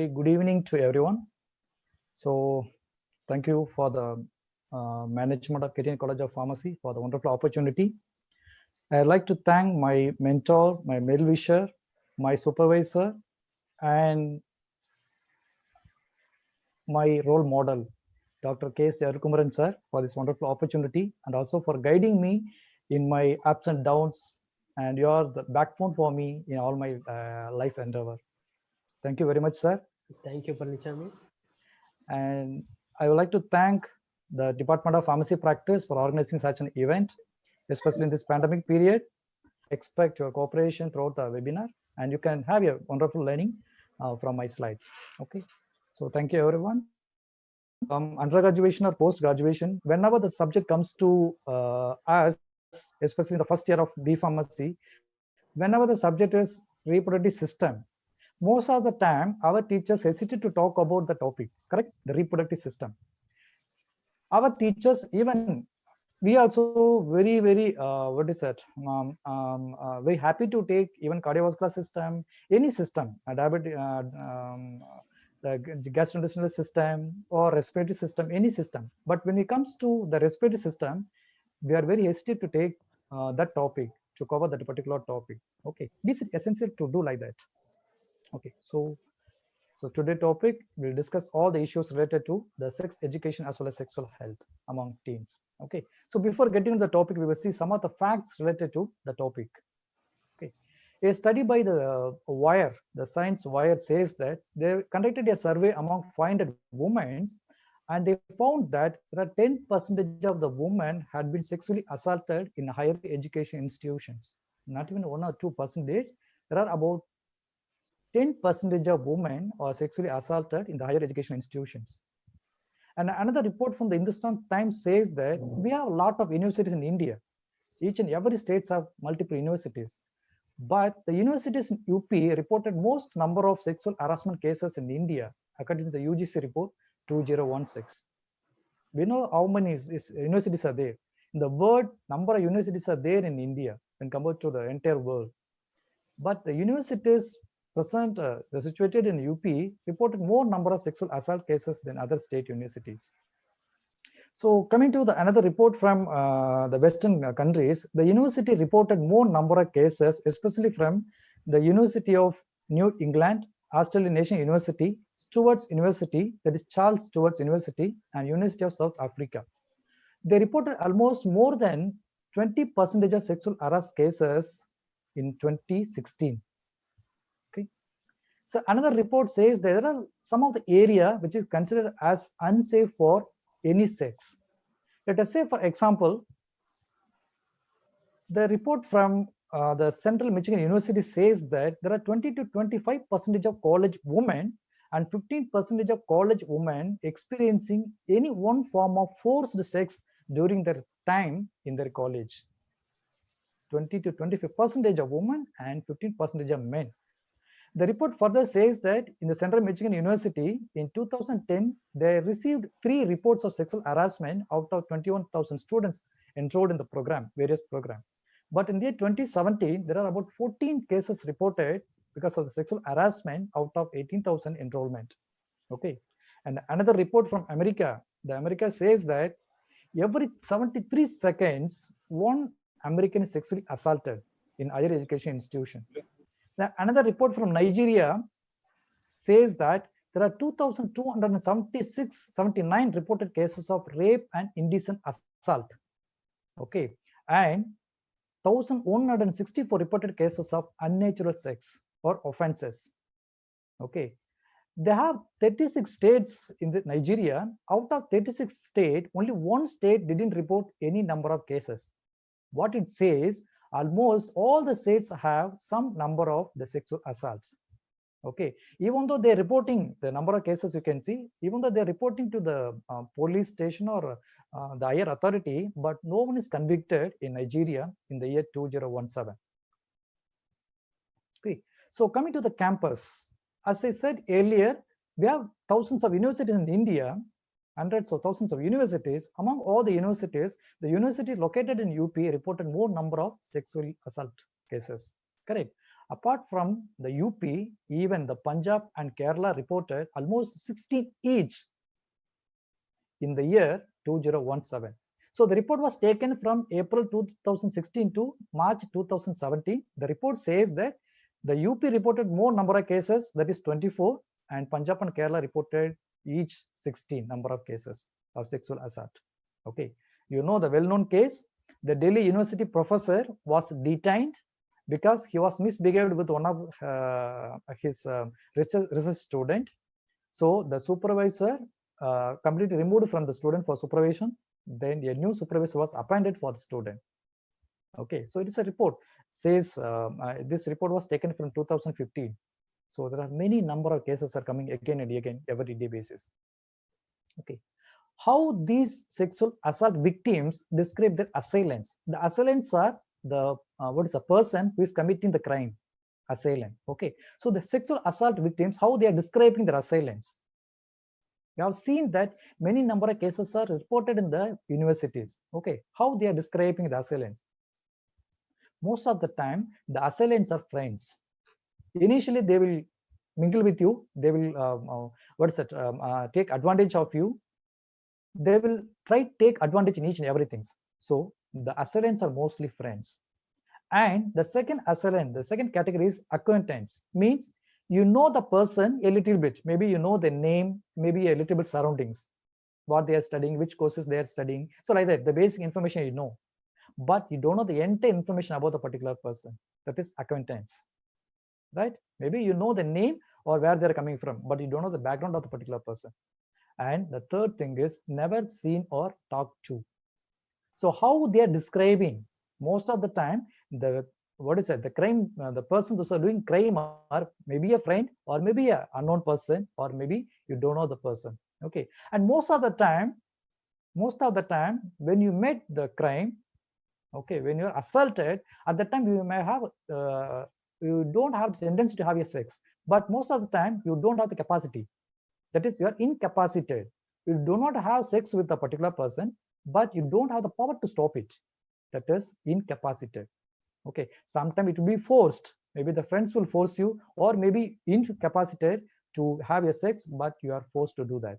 very good evening to everyone. So thank you for the management of Kettian College of Pharmacy for the wonderful opportunity. I'd like to thank my mentor, my well-wisher, my supervisor, and my role model, Dr. K. Yarukumaran sir, for this wonderful opportunity and also for guiding me in my ups and downs. And you are the backbone for me in all my life endeavor. Thank you very much, sir. Thank you, Panichami. And I would like to thank the Department of Pharmacy Practice for organizing such an event, especially in this pandemic period. I expect your cooperation throughout the webinar, and you can have a wonderful learning from my slides. Okay, so thank you, everyone. Undergraduation or post-graduation, whenever the subject comes to us, especially in the first year of B Pharmacy, whenever the subject is reproductive system, most of the time our teachers hesitate to talk about the topic, correct? The reproductive system. Our teachers, even we also very what is that? Very happy to take even cardiovascular system, any system, diabetes, the gastrointestinal system or respiratory system, any system. But when it comes to the respiratory system, we are very hesitant to take that topic, to cover that particular topic. Okay, this is essential to do like that. Okay, so today topic we'll discuss all the issues related to the sex education as well as sexual health among teens. Okay, so before getting to the topic, we will see some of the facts related to the topic. Okay, a study by the Wire, the Science Wire, says that they conducted a survey among 500 women, and they found that there are 10% of the women had been sexually assaulted in higher education institutions. Not even 1 or 2%. There are about 10% of women are sexually assaulted in the higher education institutions. And another report from the Hindustan Times says that we have a lot of universities in India. Each and every state have multiple universities. But the universities in UP reported most number of sexual harassment cases in India, according to the UGC report 2016. We know how many universities are there. In the world, number of universities are there in India when compared to the entire world. But the universities present, situated in UP, reported more number of sexual assault cases than other state universities. So coming to another report from the Western countries, the university reported more number of cases, especially from the University of New England, Australian National University, Stewart's University, that is Charles Stewart's University, and University of South Africa. They reported almost more than 20% of sexual harassment cases in 2016. Okay, so another report says there are some of the area which is considered as unsafe for any sex. Let us say, for example, the report from the Central Michigan University says that there are 20 to 25% of college women and 15% of college women experiencing any one form of forced sex during their time in their college. 20 to 25% of women and 15% of men. The report further says that in the Central Michigan University in 2010, they received 3 reports of sexual harassment out of 21,000 students enrolled in the program, various programs. But in the year 2017, there are about 14 cases reported because of the sexual harassment out of 18,000 enrollment. Okay, and another report from America, the America says that every 73 seconds, one American is sexually assaulted in higher education institution. Another report from Nigeria says that there are 2,279 reported cases of rape and indecent assault. Okay, and 1,164 reported cases of unnatural sex or offenses. Okay, they have 36 states in Nigeria. Out of 36 states, only one state didn't report any number of cases. What it says, almost all the states have some number of the sexual assaults. Okay, even though they're reporting the number of cases, you can see, even though they're reporting to the police station or the higher authority, but no one is convicted in Nigeria in the year 2017. Okay, so coming to the campus, as I said earlier, we have thousands of universities in India, hundreds of thousands of universities. Among all the universities, the university located in UP reported more number of sexual assault cases. Correct. Apart from the UP, even the Punjab and Kerala reported almost 16 each in the year 2017. So the report was taken from April 2016 to March 2017. The report says that the UP reported more number of cases, that is 24, and Punjab and Kerala reported each 16 number of cases of sexual assault. Okay, you know the well-known case. The Delhi University professor was detained because he was misbehaved with one of his research student. So the supervisor completely removed from the student for supervision. Then a new supervisor was appointed for the student. Okay, so it is a report. Says this report was taken from 2015. So there are many number of cases are coming again and again every day basis. Okay, how these sexual assault victims describe their assailants? The assailants are the what is a person who is committing the crime, assailant. Okay, so the sexual assault victims, how they are describing their assailants. We have seen that many number of cases are reported in the universities. Okay, how they are describing the assailants? Most of the time, the assailants are friends. Initially, they will mingle with you. They will take advantage of you. They will try to take advantage in each and everything. So the assailants are mostly friends. And the second assailant, the second category is acquaintance. Means you know the person a little bit. Maybe you know the name, maybe a little bit surroundings, what they are studying, which courses they are studying. So like that, the basic information you know, but you don't know the entire information about the particular person. That is acquaintance, right? Maybe you know the name or where they're coming from, but you don't know the background of the particular person. And the third thing is never seen or talked to. So how they are describing, most of the time, the the crime, the person who's doing crime are maybe a friend or maybe a unknown person, or maybe you don't know the person. Okay, and most of the time when you met the crime, okay, when you're assaulted, at that time you may have you don't have the tendency to have a sex, but most of the time you don't have the capacity. That is, you are incapacitated. You do not have sex with a particular person, but you don't have the power to stop it. That is incapacitated. Okay, sometimes it will be forced. Maybe the friends will force you, or maybe incapacitated to have a sex, but you are forced to do that.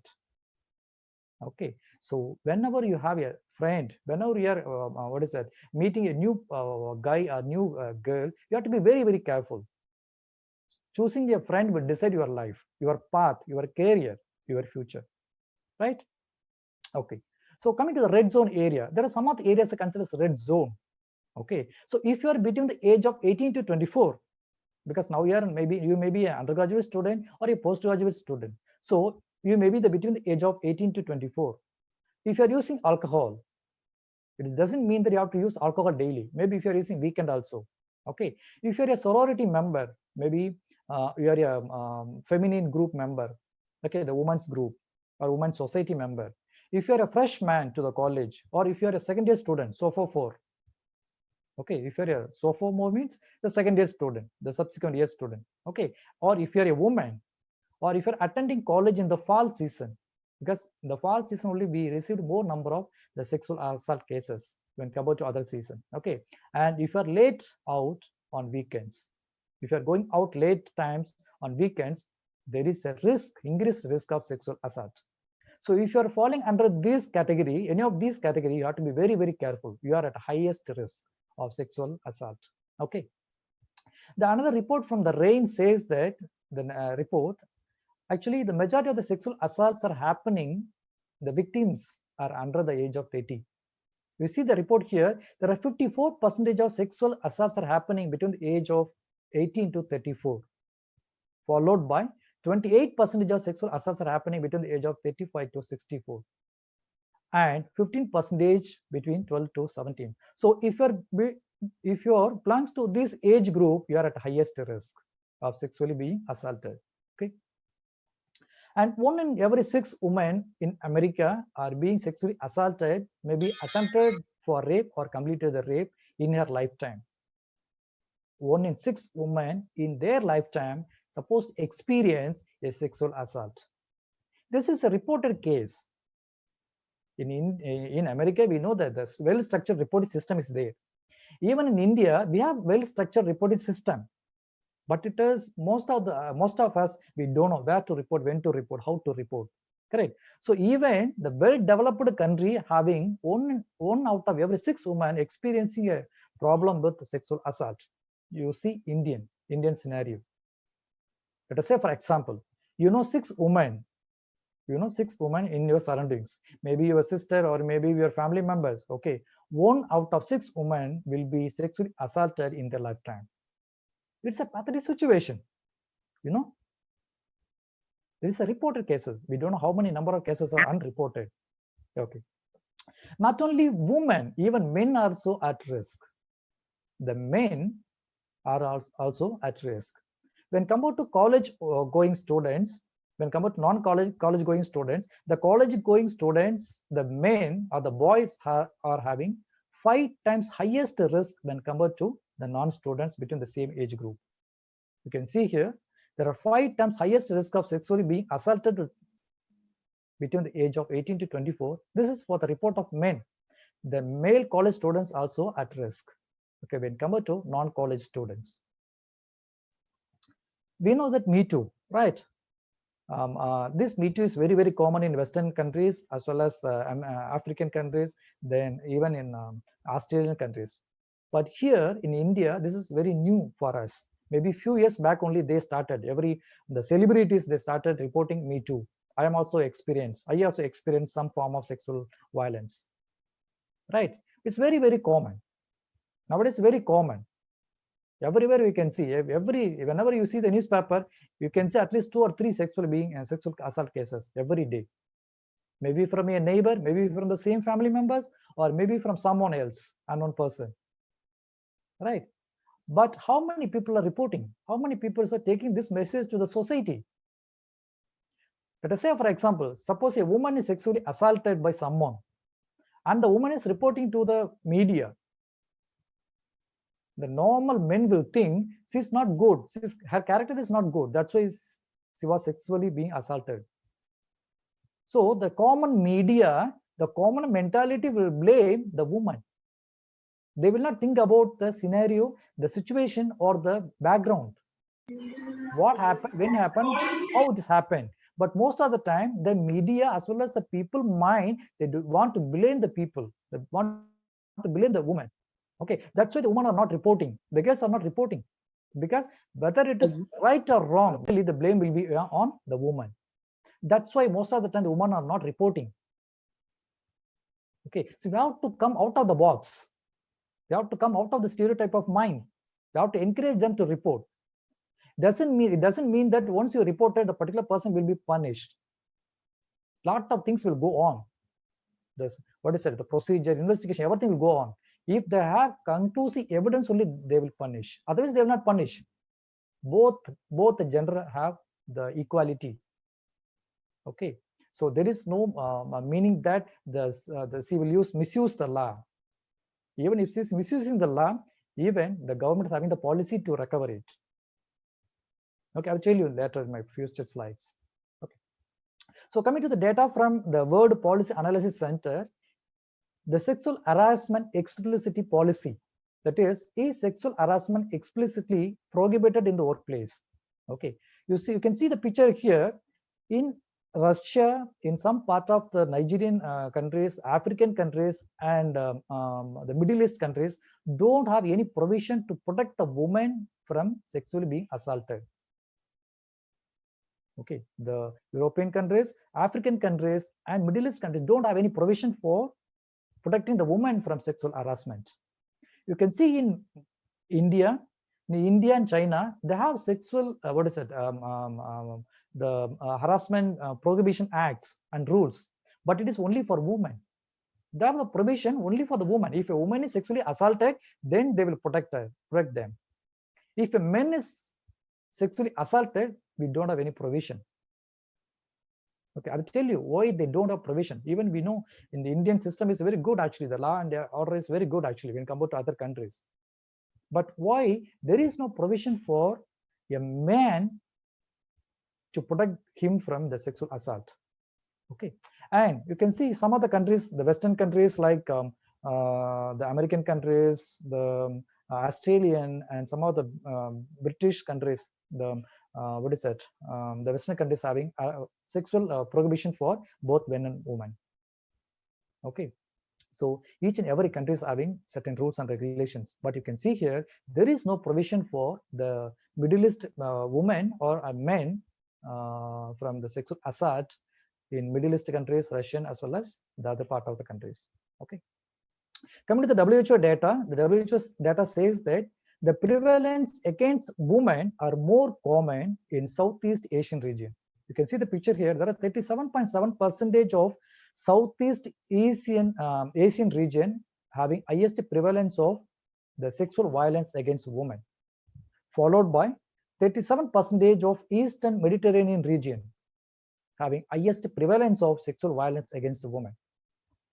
Okay, so whenever you have a friend, whenever you are meeting a new guy or new girl, you have to be very, very careful. Choosing a friend will decide your life, your path, your career, your future, right? Okay, so coming to the red zone area, there are some of the areas considered as red zone. Okay, so if you are between the age of 18 to 24, because now you may be an undergraduate student or a postgraduate student, so you may be between the age of 18 to 24. If you are using alcohol, it doesn't mean that you have to use alcohol daily. Maybe if you are using weekend also. Okay, if you are a sorority member, maybe you are a feminine group member, okay, the women's group or women's society member. If you are a freshman to the college, or if you are a second year student, sophomore. Okay, if you're a sophomore means the second year student, the subsequent year student. Okay, or if you're a woman, or if you're attending college in the fall season, because in the fall season only we received more number of the sexual assault cases when compared to other season. Okay, and if you're late out on weekends, if you're going out late times on weekends, there is a increased risk of sexual assault. So if you are falling under this category, any of these category, you have to be very, very careful. You are at highest risk of sexual assault. Okay. The another report from the RAIN says that the report, actually the majority of the sexual assaults are happening, the victims are under the age of 30. You see the report here, there are 54% of sexual assaults are happening between the age of 18 to 34, followed by 28% of sexual assaults are happening between the age of 35 to 64, and 15% between 12 to 17. So if you're belongs to this age group, you are at highest risk of sexually being assaulted. Okay, and 1 in every 6 women in America are being sexually assaulted, maybe attempted for rape or completed the rape in her lifetime. 1 in 6 women in their lifetime supposed to experience a sexual assault. This is a reported case. In America, we know that the well-structured reporting system is there. Even in India, we have well-structured reporting system. But it is most of us, we don't know where to report, when to report, how to report. Correct. So even the well-developed country having one out of every 6 women experiencing a problem with sexual assault. You see Indian scenario. Let us say, for example, 6 women, 6 women in your surroundings, maybe your sister or maybe your family members. Okay, 1 out of 6 women will be sexually assaulted in their lifetime. It's a pathetic situation. There is a reported cases. We don't know how many number of cases are unreported. Okay. Not only women, even men are also at risk. The men are also at risk. When compared to college going students, when compared to non-college going students, the college going students, the men or the boys are having 5 times highest risk when compared to the non-students between the same age group. You can see here, there are 5 times highest risk of sexually being assaulted between the age of 18 to 24. This is for the report of men. The male college students also at risk. Okay, when compared to non-college students. We know that Me Too, right? This Me Too is very, very common in Western countries as well as African countries, then even in Australian countries. But here in India, this is very new for us. Maybe a few years back only they started. The celebrities, they started reporting Me Too. I also experienced some form of sexual violence. Right? It's very, very common. Nowadays, very common. Everywhere we can see, whenever you see the newspaper, you can see at least 2 or 3 sexual assault cases every day. Maybe from a neighbor, maybe from the same family members, or maybe from someone else, unknown person. Right? But how many people are reporting? How many people are taking this message to the society? Let us say, for example, suppose a woman is sexually assaulted by someone, and the woman is reporting to the media. The normal men will think she's not good. Her character is not good. That's why she was sexually being assaulted. So the common media, the common mentality will blame the woman. They will not think about the scenario, the situation, or the background. What happened, when happened, how it happened. But most of the time, the media as well as the people mind, they want to blame the people. They want to blame the woman. Okay, that's why the women are not reporting. The girls are not reporting, because whether it is right or wrong, really the blame will be on the woman. That's why most of the time the women are not reporting. Okay, so we have to come out of the box. We have to come out of the stereotype of mind. We have to encourage them to report. It doesn't mean that once you reported, the particular person will be punished. Lot of things will go on. The procedure, investigation, everything will go on. If they have conclusive evidence, only they will punish. Otherwise, they will not punish. Both the gender have the equality. Okay, so there is no meaning that she will misuse the law. Even if she's misusing the law, even the government is having the policy to recover it. Okay, I'll tell you later in my future slides. Okay, so coming to the data from the World Policy Analysis Center, the sexual harassment explicitity policy, that is sexual harassment explicitly prohibited in the workplace. Okay, you can see the picture here. In Russia, in some part of the Nigerian countries, African countries, and the Middle East countries don't have any provision to protect the woman from sexually being assaulted. Okay, the European countries, African countries, and Middle East countries don't have any provision for protecting the woman from sexual harassment. You can see in India and China, they have sexual harassment prohibition acts and rules, but it is only for women. They have the provision only for the woman. If a woman is sexually assaulted, then they will protect them. If a man is sexually assaulted, we don't have any provision. Okay, I'll tell you why they don't have provision. Even we know in the Indian system is very good actually. The law and the order is very good actually when compared to other countries. But why there is no provision for a man to protect him from the sexual assault? Okay, and you can see some of the countries, the Western countries like the American countries, the Australian and some of the British countries, the what is that? The Western countries having sexual prohibition for both men and women. Okay, so each and every country is having certain rules and regulations. But you can see here, there is no provision for the Middle East women or men from the sexual assault in Middle East countries, Russian, as well as the other part of the countries. Okay. Coming to the WHO data, the WHO data says that the prevalence against women are more common in Southeast Asian region. You can see the picture here. There are 37.7% of Southeast Asian region having highest prevalence of the sexual violence against women, followed by 37% of Eastern Mediterranean region having highest prevalence of sexual violence against women,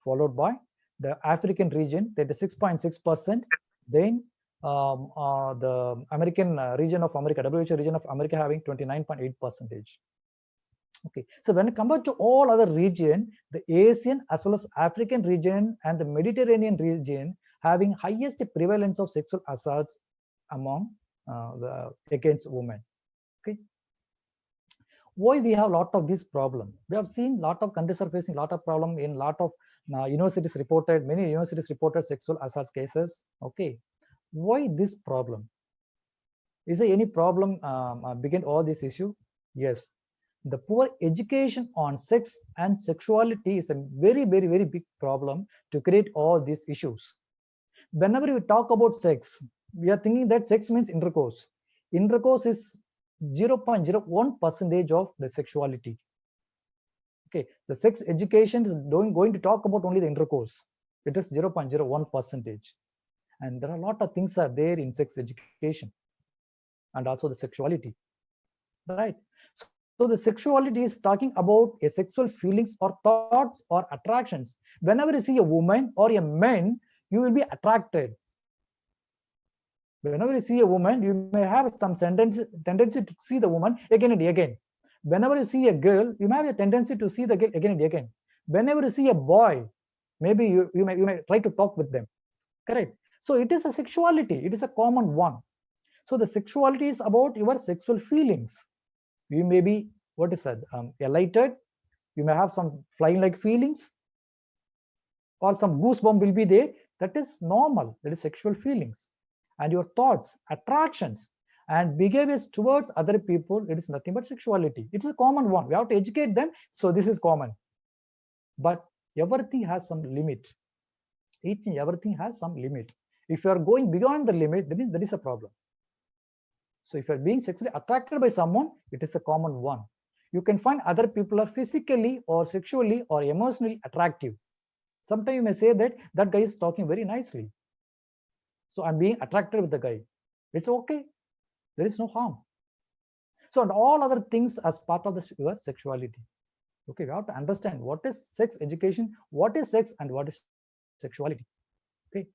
followed by the African region, 36.6%, then the American region of America, WHO region of America having 29.8%. Okay, so when compared to all other region, the Asian as well as African region and the Mediterranean region having highest prevalence of sexual assaults among against women. Okay, why we have a lot of this problem? We have seen a lot of countries are facing a lot of problem in lot of universities reported, many universities reported sexual assault cases. Okay, why this problem? Is there any problem begin all this issue? Yes, the poor education on sex and sexuality is a very, very, very big problem to create all these issues. Whenever we talk about sex, we are thinking that sex means intercourse. Intercourse is 0.01% of the sexuality. Okay, the sex education is going to talk about only the intercourse. It is 0.01%. And there are a lot of things are there in sex education and also the sexuality, right? So the sexuality is talking about a sexual feelings or thoughts or attractions. Whenever you see a woman or a man, you will be attracted. Whenever you see a woman, you may have some tendency to see the woman again and again. Whenever you see a girl, you may have a tendency to see the girl again and again. Whenever you see a boy, maybe you may try to talk with them. Correct. So it is a sexuality. It is a common one. So the sexuality is about your sexual feelings. You may be, what is that, elated. You may have some flying like feelings, or some goosebump will be there. That is normal. That is sexual feelings. And your thoughts, attractions, and behaviors towards other people, it is nothing but sexuality. It's a common one. We have to educate them. So this is common. But everything has some limit. Each and everything has some limit. If you are going beyond the limit, then there is a problem. So if you are being sexually attracted by someone, it is a common one. You can find other people are physically or sexually or emotionally attractive. Sometimes you may say that guy is talking very nicely. So I'm being attracted with the guy. It's okay. There is no harm. So and all other things as part of your sexuality. Okay, we have to understand what is sex education, what is sex, and what is sexuality. Okay,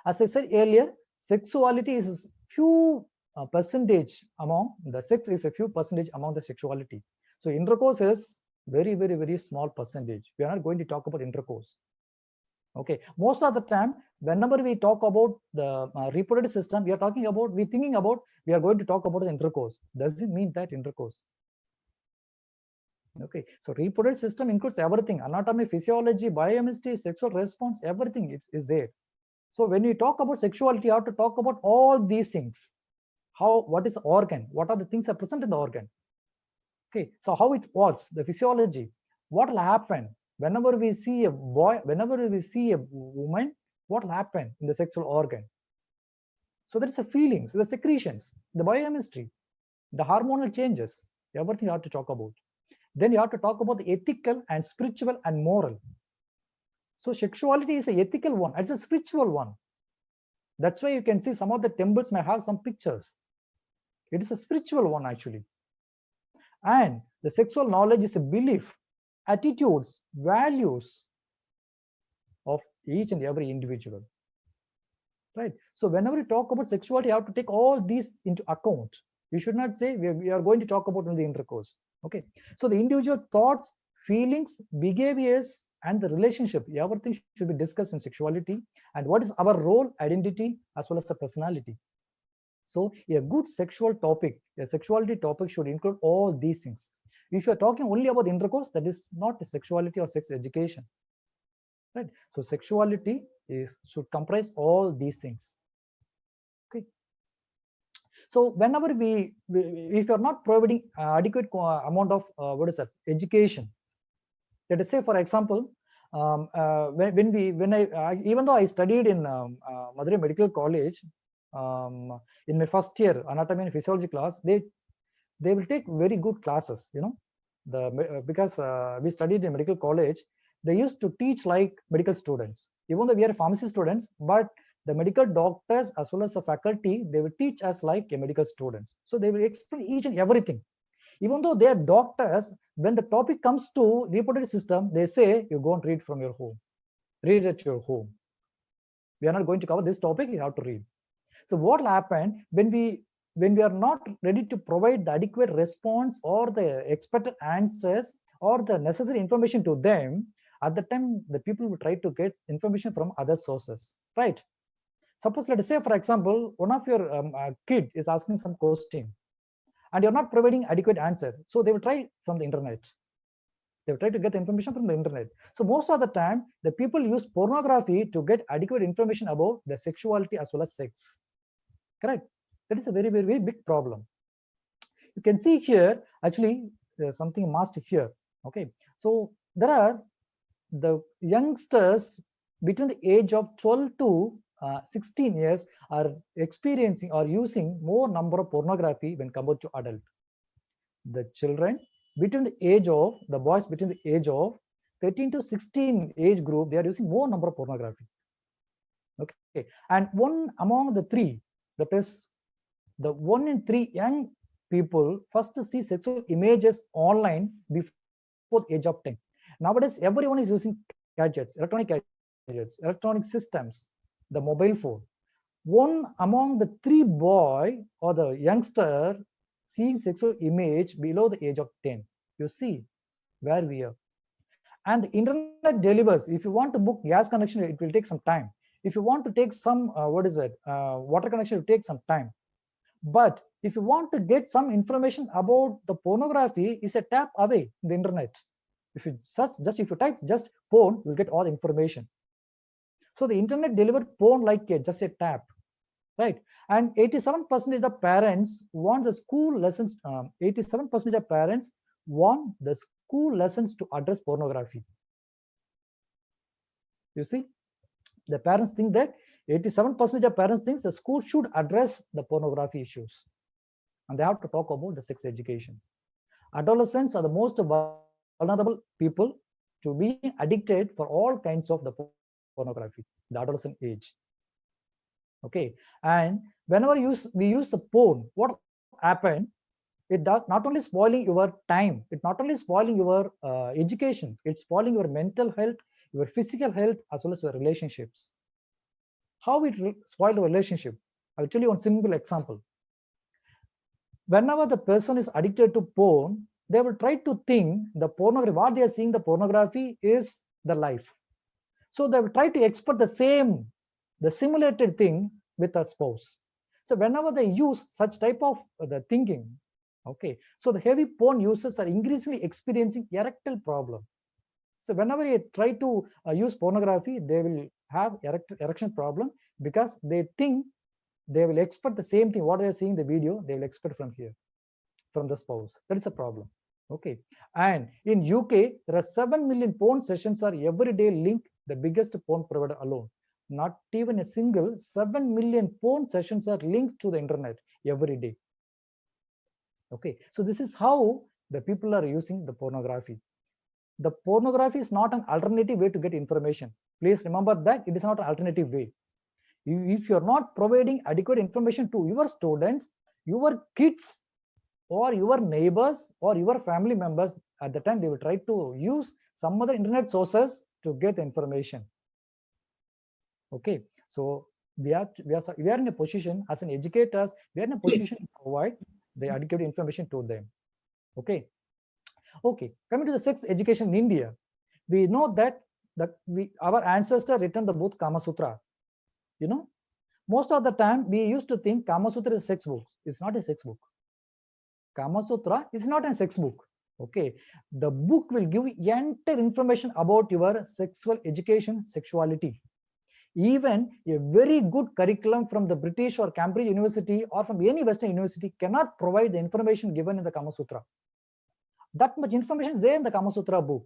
as I said earlier, sexuality is few percentage among the sex is a few percentage among the sexuality. So intercourse is very, very, very small percentage. We are not going to talk about intercourse. Okay, most of the time, whenever we talk about the reproductive system, we are talking about, we are going to talk about the intercourse. Does it mean that intercourse? Okay, so reproductive system includes everything: anatomy, physiology, biochemistry, sexual response, everything is there. So when we talk about sexuality, you have to talk about all these things. What is organ? What are the things that are present in the organ? Okay, so how it works, the physiology, what will happen whenever we see a boy, whenever we see a woman, what will happen in the sexual organ? So there is a feelings, the secretions, the biochemistry, the hormonal changes, everything you have to talk about. Then you have to talk about the ethical and spiritual and moral. So sexuality is an ethical one, it's a spiritual one. That's why you can see some of the temples may have some pictures. It is a spiritual one actually. And the sexual knowledge is a belief, attitudes, values of each and every individual. Right. So whenever you talk about sexuality, you have to take all these into account. You should not say we are going to talk about only intercourse. Okay. So the individual thoughts, feelings, behaviors, and the relationship. Everything should be discussed in sexuality and what is our role, identity, as well as the personality. So a good sexual topic, a sexuality topic should include all these things. If you are talking only about intercourse, that is not a sexuality or sex education, right? So sexuality should comprise all these things. Okay. So whenever if you are not providing adequate amount of what is that education, let us say for example, even though I studied in Madurai Medical College, in my first year anatomy and physiology class, they will take very good classes, because we studied in medical college. They used to teach like medical students, even though we are pharmacy students, but the medical doctors as well as the faculty, they will teach us like a medical students. So they will explain each and everything. Even though they are doctors, when the topic comes to reproductive system, they say you go and read from your home, read at your home. We are not going to cover this topic, you have to read. So what will happen when we are not ready to provide the adequate response or the expected answers or the necessary information to them? At the time, the people will try to get information from other sources, right? Suppose, let us say, for example, one of your kid is asking some question and you're not providing adequate answer. So they will try from the internet. They will try to get information from the internet. So most of the time, the people use pornography to get adequate information about the sexuality as well as sex. Correct? That is a very, very, very big problem. You can see here, actually, there's something must here. Okay. So there are the youngsters between the age of 12 to 16 years are experiencing or using more number of pornography when compared to adult. The children between the age of the boys between the age of 13 to 16 age group, they are using more number of pornography. Okay, and one among the three, that is the 1 in 3 young people first see sexual images online before the age of 10. Nowadays, everyone is using gadgets, electronic systems, the mobile phone. One among the 3 boy or the youngster seeing sexual image below the age of 10. You see where we are. And the internet delivers. If you want to book gas connection, it will take some time. If you want to take some water connection, it will take some time. But if you want to get some information about the pornography, is a tap away in the internet. If you search, if you type just porn, you'll get all the information. So the internet delivered porn like just a tap, right? And 87% of parents want the school lessons. 87% of parents want the school lessons to address pornography. You see, the parents think that 87% of parents think the school should address the pornography issues, and they have to talk about the sex education. Adolescents are the most vulnerable people to be addicted for all kinds of the pornography, the adolescent age. Okay, and whenever we use the porn, what happened? It does not only spoiling your time, it's not only spoiling your education, it's spoiling your mental health, your physical health, as well as your relationships. How it spoil the relationship? I'll tell you one simple example. Whenever the person is addicted to porn, they will try to think the pornography, what they are seeing the pornography is the life. So they will try to expert the simulated thing with a spouse. So whenever they use such type of the thinking, okay, so the heavy porn users are increasingly experiencing erectile problem. So whenever you try to use pornography, they will have erection problem because they think they will expect the same thing. What they are seeing the video, they will expect from here, from the spouse. That is a problem. Okay, and in UK, there are 7 million porn sessions are every day linked the biggest porn provider alone. Not even a single 7 million porn sessions are linked to the internet every day. Okay, so this is how the people are using the pornography. The pornography is not an alternative way to get information. Please remember that it is not an alternative way. If you're not providing adequate information to your students, your kids, or your neighbors, or your family members, at the time they will try to use some other internet sources to get information. Okay, so we are in a position as an educators, we are in a position to provide the adequate information to them. Okay, coming to the sex education in India, we know that Our ancestor written the book Kama Sutra. You know, most of the time we used to think Kama Sutra is a sex book. It's not a sex book. Kama Sutra is not a sex book. Okay, the book will give entire information about your sexual education, sexuality. Even a very good curriculum from the British or Cambridge University or from any Western university cannot provide the information given in the Kama Sutra. That much information is there in the Kama Sutra book.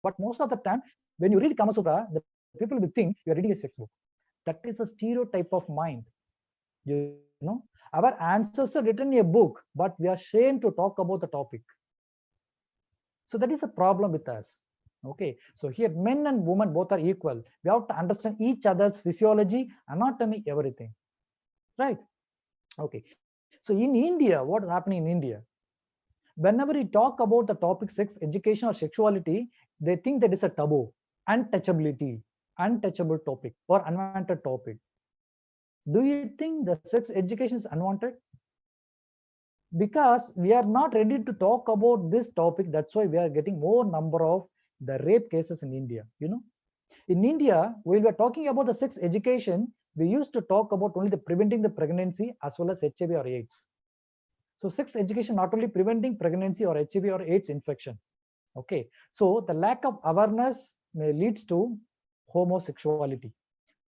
But most of the time, when you read Kama Sutra, the people will think you are reading a sex book. That is a stereotype of mind. You know, our ancestors written a book, but we are ashamed to talk about the topic. So that is a problem with us. Okay, so here men and women both are equal. We have to understand each other's physiology, anatomy, everything. Right? Okay. So in India, what is happening in India? Whenever we talk about the topic sex education or sexuality, they think that is a taboo, untouchability, untouchable topic or unwanted topic. Do you think the sex education is unwanted? Because we are not ready to talk about this topic, that's why we are getting more number of the rape cases in India. You know, in India, when we are talking about the sex education, we used to talk about only the preventing the pregnancy as well as HIV or AIDS. So sex education not only preventing pregnancy or HIV or AIDS infection. Okay, so the lack of awareness may leads to homosexuality.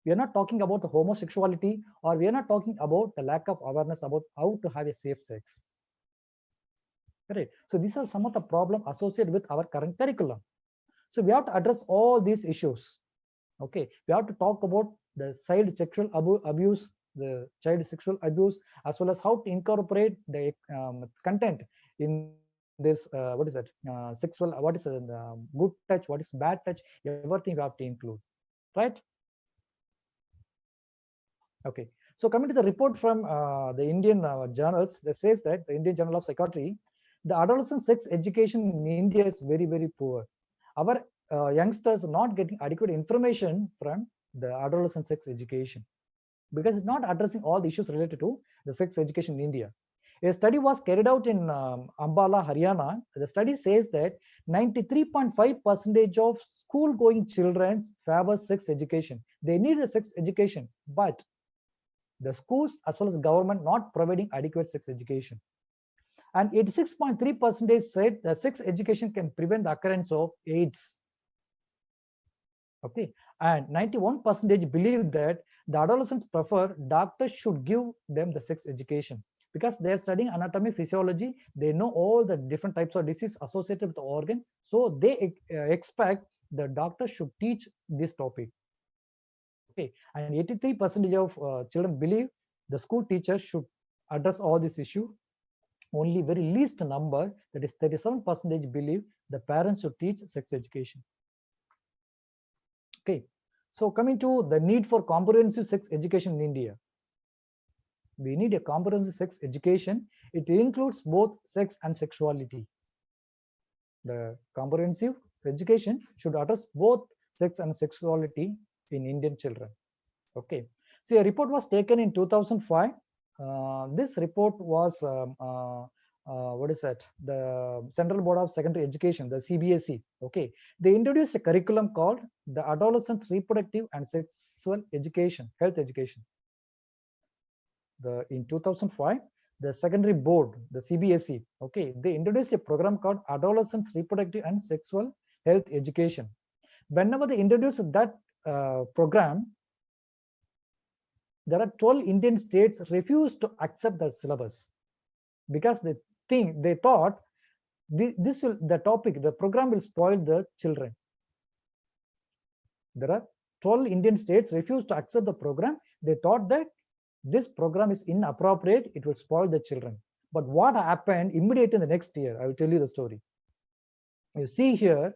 We are not talking about the homosexuality, or we are not talking about the lack of awareness about how to have a safe sex. Right. So these are some of the problems associated with our current curriculum. So we have to address all these issues. Okay, we have to talk about the child sexual abuse, the child sexual abuse, as well as how to incorporate the content in this what is that sexual, what is good touch, what is bad touch, everything we have to include, right? Okay, so coming to the report from the Indian journals, that says that the Indian Journal of Psychiatry, the adolescent sex education in India is very, very poor. Our youngsters are not getting adequate information from the adolescent sex education because it's not addressing all the issues related to the sex education in India. A study was carried out in Ambala, Haryana. The study says that 93.5% of school-going children favor sex education. They need a sex education, but the schools as well as government not providing adequate sex education. And 86.3% said that sex education can prevent the occurrence of AIDS. Okay, and 91% believe that the adolescents prefer doctors should give them the sex education because they are studying anatomy, physiology. They know all the different types of disease associated with the organ, so they expect the doctor should teach this topic. Okay, and 83% of children believe the school teachers should address all this issue. Only very least number, that is 37%, believe the parents should teach sex education. Okay, so coming to the need for comprehensive sex education in India. We need a comprehensive sex education. It includes both sex and sexuality. The comprehensive education should address both sex and sexuality in Indian children. Okay, so a report was taken in 2005. This report was what is that? The Central Board of Secondary Education, the CBSE. Okay, they introduced a curriculum called the Adolescents Reproductive and Sexual Education, Health Education. In 2005, the Secondary Board, the CBSE, okay, they introduced a program called Adolescents Reproductive and Sexual Health Education. Whenever they introduced that program, there are 12 Indian states refused to accept that syllabus because they thought the program will spoil the children. There are 12 Indian states refused to accept the program. They thought that this program is inappropriate, it will spoil the children. But what happened immediately in the next year? I will tell you the story. You see here,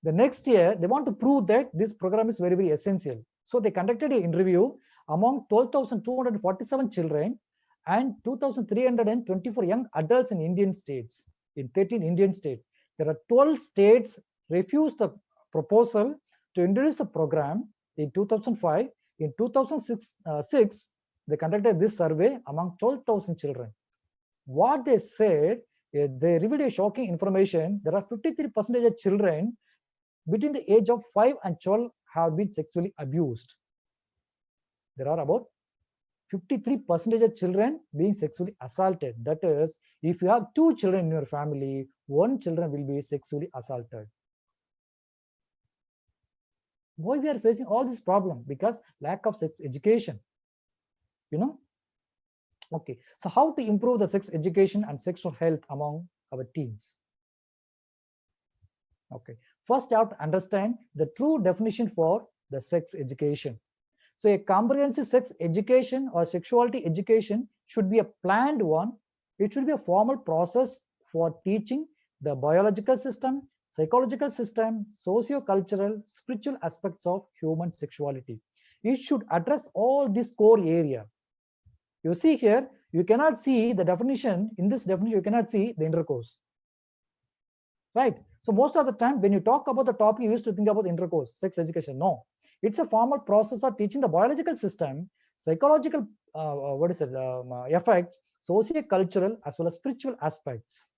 the next year they want to prove that this program is very, very essential. So they conducted an interview among 12,247 children and 2,324 young adults in Indian states, in 13 Indian states. There are 12 states refused the proposal to introduce the program in 2005. In 2006, they conducted this survey among 12,000 children. What they said, they revealed a shocking information. There are 53% of children between the age of 5 and 12 have been sexually abused. There are about 53% of children being sexually assaulted. That is, if you have 2 children in your family, 1 children will be sexually assaulted. Why we are facing all this problem? Because lack of sex education. Okay, so how to improve the sex education and sexual health among our teens? Okay, first you have to understand the true definition for the sex education. So a comprehensive sex education or sexuality education should be a planned one. It should be a formal process for teaching the biological system, psychological system, socio-cultural, spiritual aspects of human sexuality. It should address all this core area. You see here, you cannot see the definition. In this definition, you cannot see the intercourse. Right? So most of the time, when you talk about the topic, you used to think about intercourse, sex education. No, it's a formal process of teaching the biological system, psychological effects, socio-cultural as well as spiritual aspects.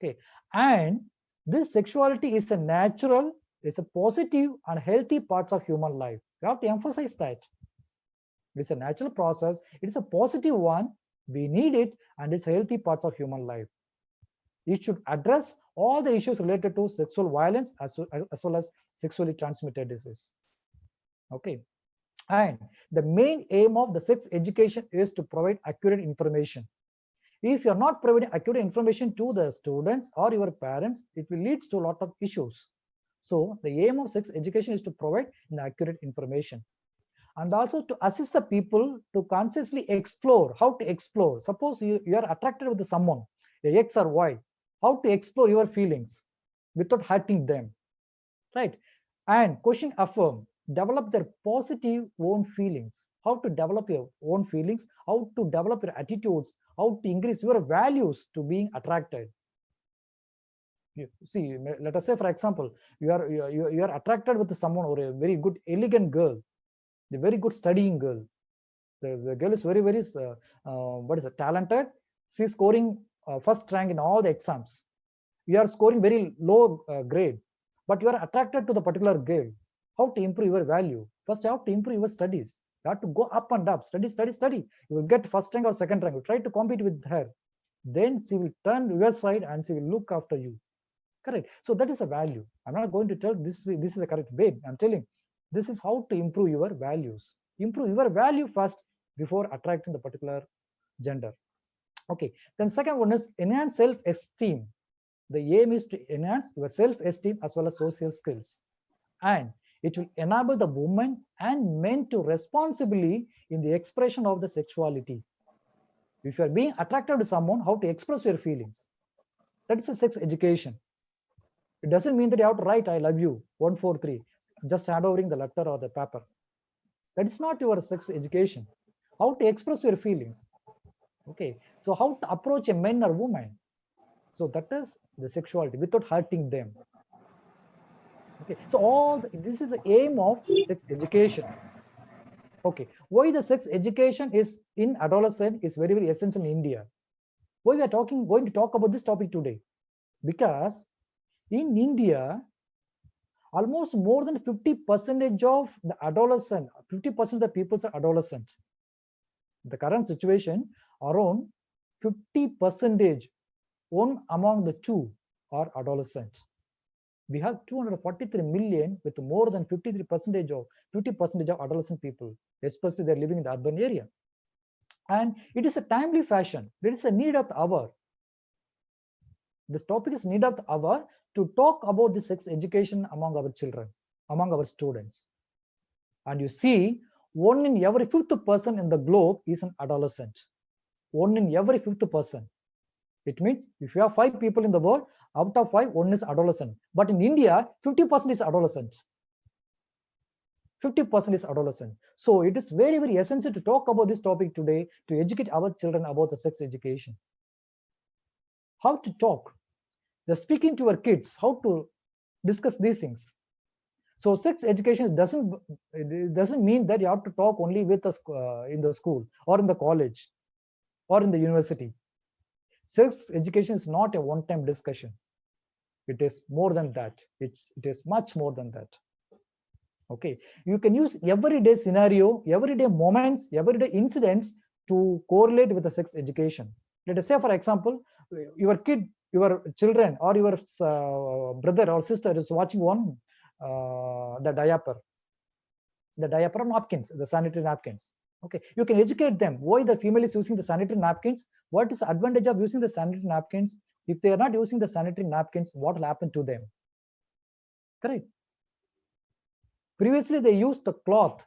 Okay, and this sexuality is a natural, is a positive and healthy parts of human life. You have to emphasize that. It's a natural process. It's a positive one. We need it, and it's healthy parts of human life. It should address all the issues related to sexual violence as well as sexually transmitted disease. Okay, and the main aim of the sex education is to provide accurate information. If you're not providing accurate information to the students or your parents, it will lead to a lot of issues. So the aim of sex education is to provide accurate information, and also to assist the people to consciously explore how to explore. Suppose you are attracted with someone, X or Y, how to explore your feelings without hurting them, right? And question affirm, develop their positive own feelings. How to develop your own feelings, how to develop your attitudes, how to increase your values to being attracted. You see, let us say, for example, you are attracted with someone or a very good, elegant girl, the very good studying girl. The girl is very talented. She's scoring first rank in all the exams. You are scoring very low grade, but you are attracted to the particular girl. How to improve your value? First, you have to improve your studies. You have to go up and up, study. You will get first rank or second rank. You try to compete with her. Then she will turn your side and she will look after you. Correct. So that is a value. I'm not going to tell this is the correct way. I'm telling this is how to improve your values. Improve your value first before attracting the particular gender. Okay. Then second one is enhance self-esteem. The aim is to enhance your self-esteem as well as social skills, and it will enable the women and men to responsibly in the expression of the sexuality. If you are being attracted to someone, how to express your feelings. That is a sex education. It doesn't mean that you have to write "I love you" 143, just hand overing the letter or the paper. That is not your sex education. How to express your feelings. Okay, so how to approach a man or woman. So that is the sexuality without hurting them. Okay, so this is the aim of sex education. Okay, why the sex education is in adolescent is very essential in India. Why we are going to talk about this topic today? Because in India, almost more than 50% of the adolescent, 50% of the people are adolescent. The current situation, around 50%, one among the two are adolescent. We have 243 million with more than 50% of adolescent people, especially they're living in the urban area. And it is a timely fashion. There is a need of the hour. This topic is need of the hour to talk about the sex education among our children, among our students. And you see, 1 in every 5th person in the globe is an adolescent. 1 in every 5th person. It means if you have 5 people in the world, out of 5, 1 is adolescent. But in India, 50% is adolescent. 50% is adolescent. So it is very essential to talk about this topic today to educate our children about the sex education. How to talk. The speaking to our kids, how to discuss these things. So sex education doesn't mean that you have to talk only with in the school or in the college or in the university. Sex education is not a one-time discussion. It is more than that. It is much more than that. Okay, you can use everyday scenario, everyday moments, everyday incidents to correlate with the sex education. Let us say, for example, your kid, your children, or your brother or sister is watching one the diaper napkins, the sanitary napkins. Okay, you can educate them why the female is using the sanitary napkins, what is the advantage of using the sanitary napkins. If they are not using the sanitary napkins, what will happen to them? Correct. Previously they used the cloth,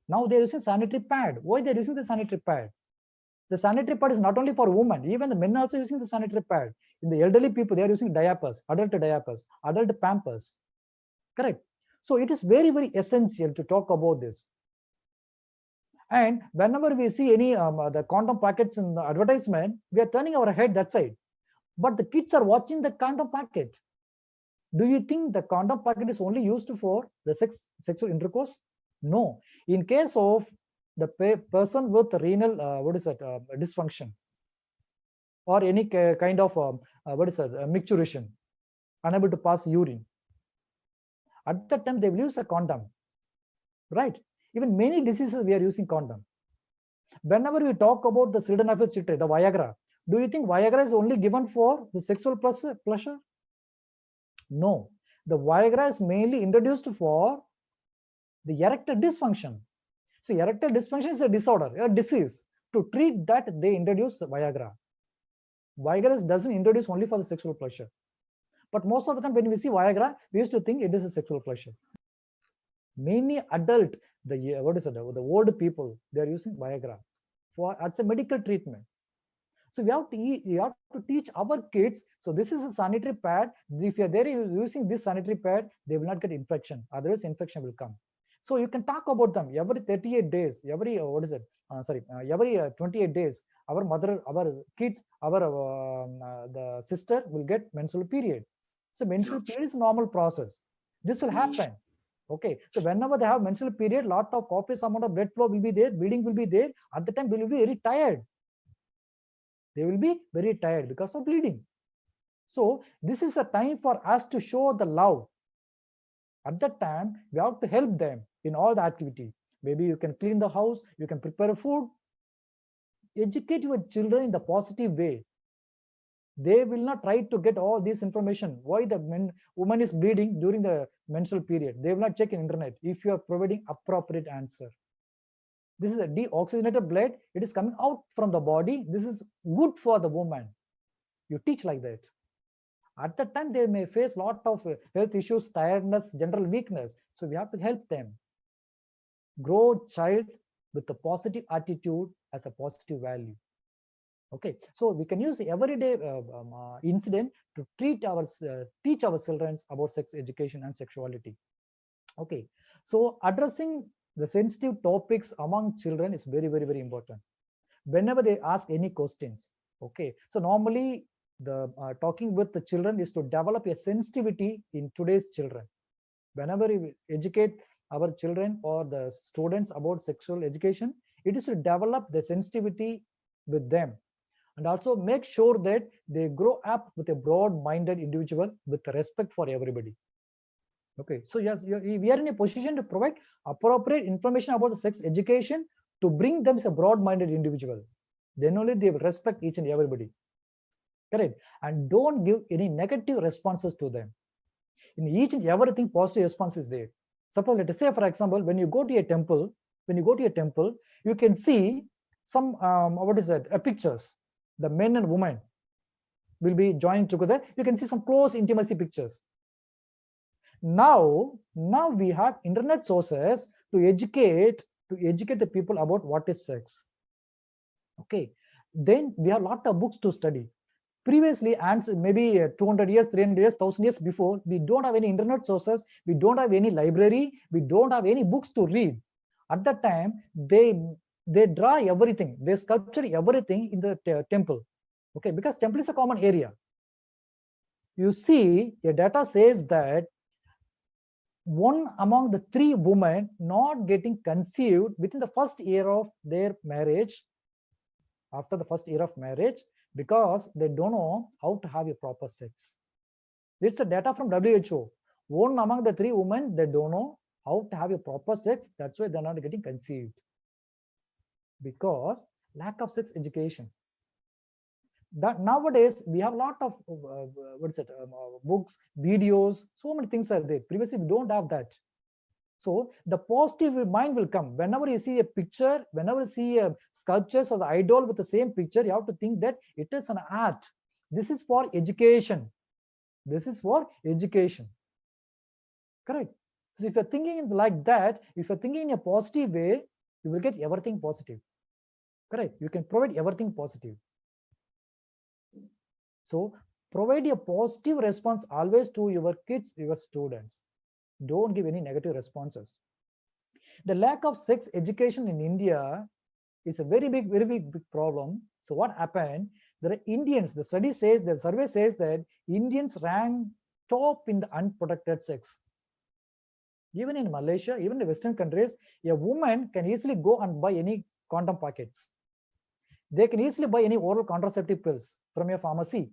now they're using sanitary pad. Why they're using the sanitary pad? The sanitary pad is not only for women, even the men also using the sanitary pad. In the elderly people, they are using diapers, adult pampers. Correct. So it is very, very essential to talk about this. And whenever we see any the condom packets in the advertisement, we are turning our head that side. But the kids are watching the condom packet. Do you think the condom packet is only used for the sexual intercourse? No. In case of the person with renal dysfunction, or any kind of micturition, unable to pass urine, at that time they will use a condom, right? Even many diseases we are using condom. Whenever we talk about the sildenafil citrate, the Viagra, do you think Viagra is only given for the sexual pleasure? No, the Viagra is mainly introduced for the erectile dysfunction. So erectile dysfunction is a disorder, a disease. To treat that, they introduce Viagra. Viagra doesn't introduce only for the sexual pleasure. But most of the time when we see Viagra, we used to think it is a sexual pleasure. Many adult, the old people, they are using Viagra for as a medical treatment. So we have to teach our kids. So this is a sanitary pad. If you are there using this sanitary pad, they will not get infection. Otherwise, infection will come. So you can talk about them every 38 days, every every 28 days. Our mother, our kids, our the sister will get menstrual period. So menstrual period is a normal process. This will happen. Okay, so whenever they have menstrual period, lot of copious amount of blood flow will be there, bleeding will be there. At the time, they will be very tired. They will be very tired because of bleeding. So this is a time for us to show the love. At that time, we have to help them in all the activity. Maybe you can clean the house, you can prepare food. Educate your children in the positive way. They will not try to get all this information. Why the woman is bleeding during the menstrual period? They will not check in internet if you are providing appropriate answer. This is a deoxygenated blood. It is coming out from the body. This is good for the woman. You teach like that. At that time, they may face a lot of health issues, tiredness, general weakness. So we have to help them. Grow child with a positive attitude as a positive value. Okay, so we can use everyday incident to teach our children about sex education and sexuality. Okay, so addressing the sensitive topics among children is very, very, very important. Whenever they ask any questions, okay, so normally the talking with the children is to develop a sensitivity in today's children. Whenever we educate our children or the students about sexual education, it is to develop the sensitivity with them, and also make sure that they grow up with a broad-minded individual with respect for everybody. Okay, so yes, we are in a position to provide appropriate information about the sex education to bring them as a broad-minded individual. Then only they will respect each and everybody. Correct. And don't give any negative responses to them. In each and everything, positive response is there. Suppose, let us say, for example, when you go to a temple, you can see some pictures. The men and women will be joined together. You can see some close intimacy pictures. Now we have internet sources to educate the people about what is sex. Okay, then we have a lot of books to study. Previously, and maybe 200 years, 300 years, 1000 years before, we don't have any internet sources, we don't have any library, we don't have any books to read. At that time, they draw everything, they sculpture everything in the temple. Okay, because temple is a common area. You see, your data says that one among the 3 women not getting conceived within the first year of their marriage, after the first year of marriage, because they don't know how to have a proper sex. It's the data from WHO. One among the 3 women, they don't know how to have a proper sex. That's why they're not getting conceived. Because lack of sex education. That nowadays we have a lot of books, videos, so many things are there. Previously we don't have that. So the positive mind will come whenever you see a picture, whenever you see a sculptures or the idol with the same picture, you have to think that it is an art. This is for education. This is for education. Correct. So if you're thinking like that, if you're thinking in a positive way, you will get everything positive. Correct. You can provide everything positive. So provide a positive response always to your kids, your students. Don't give any negative responses. The lack of sex education in India is a very big problem. So what happened? There are Indians, the study says, the survey says that Indians rank top in the unprotected sex. Even in Malaysia, even in Western countries, a woman can easily go and buy any condom packets. They can easily buy any oral contraceptive pills from a pharmacy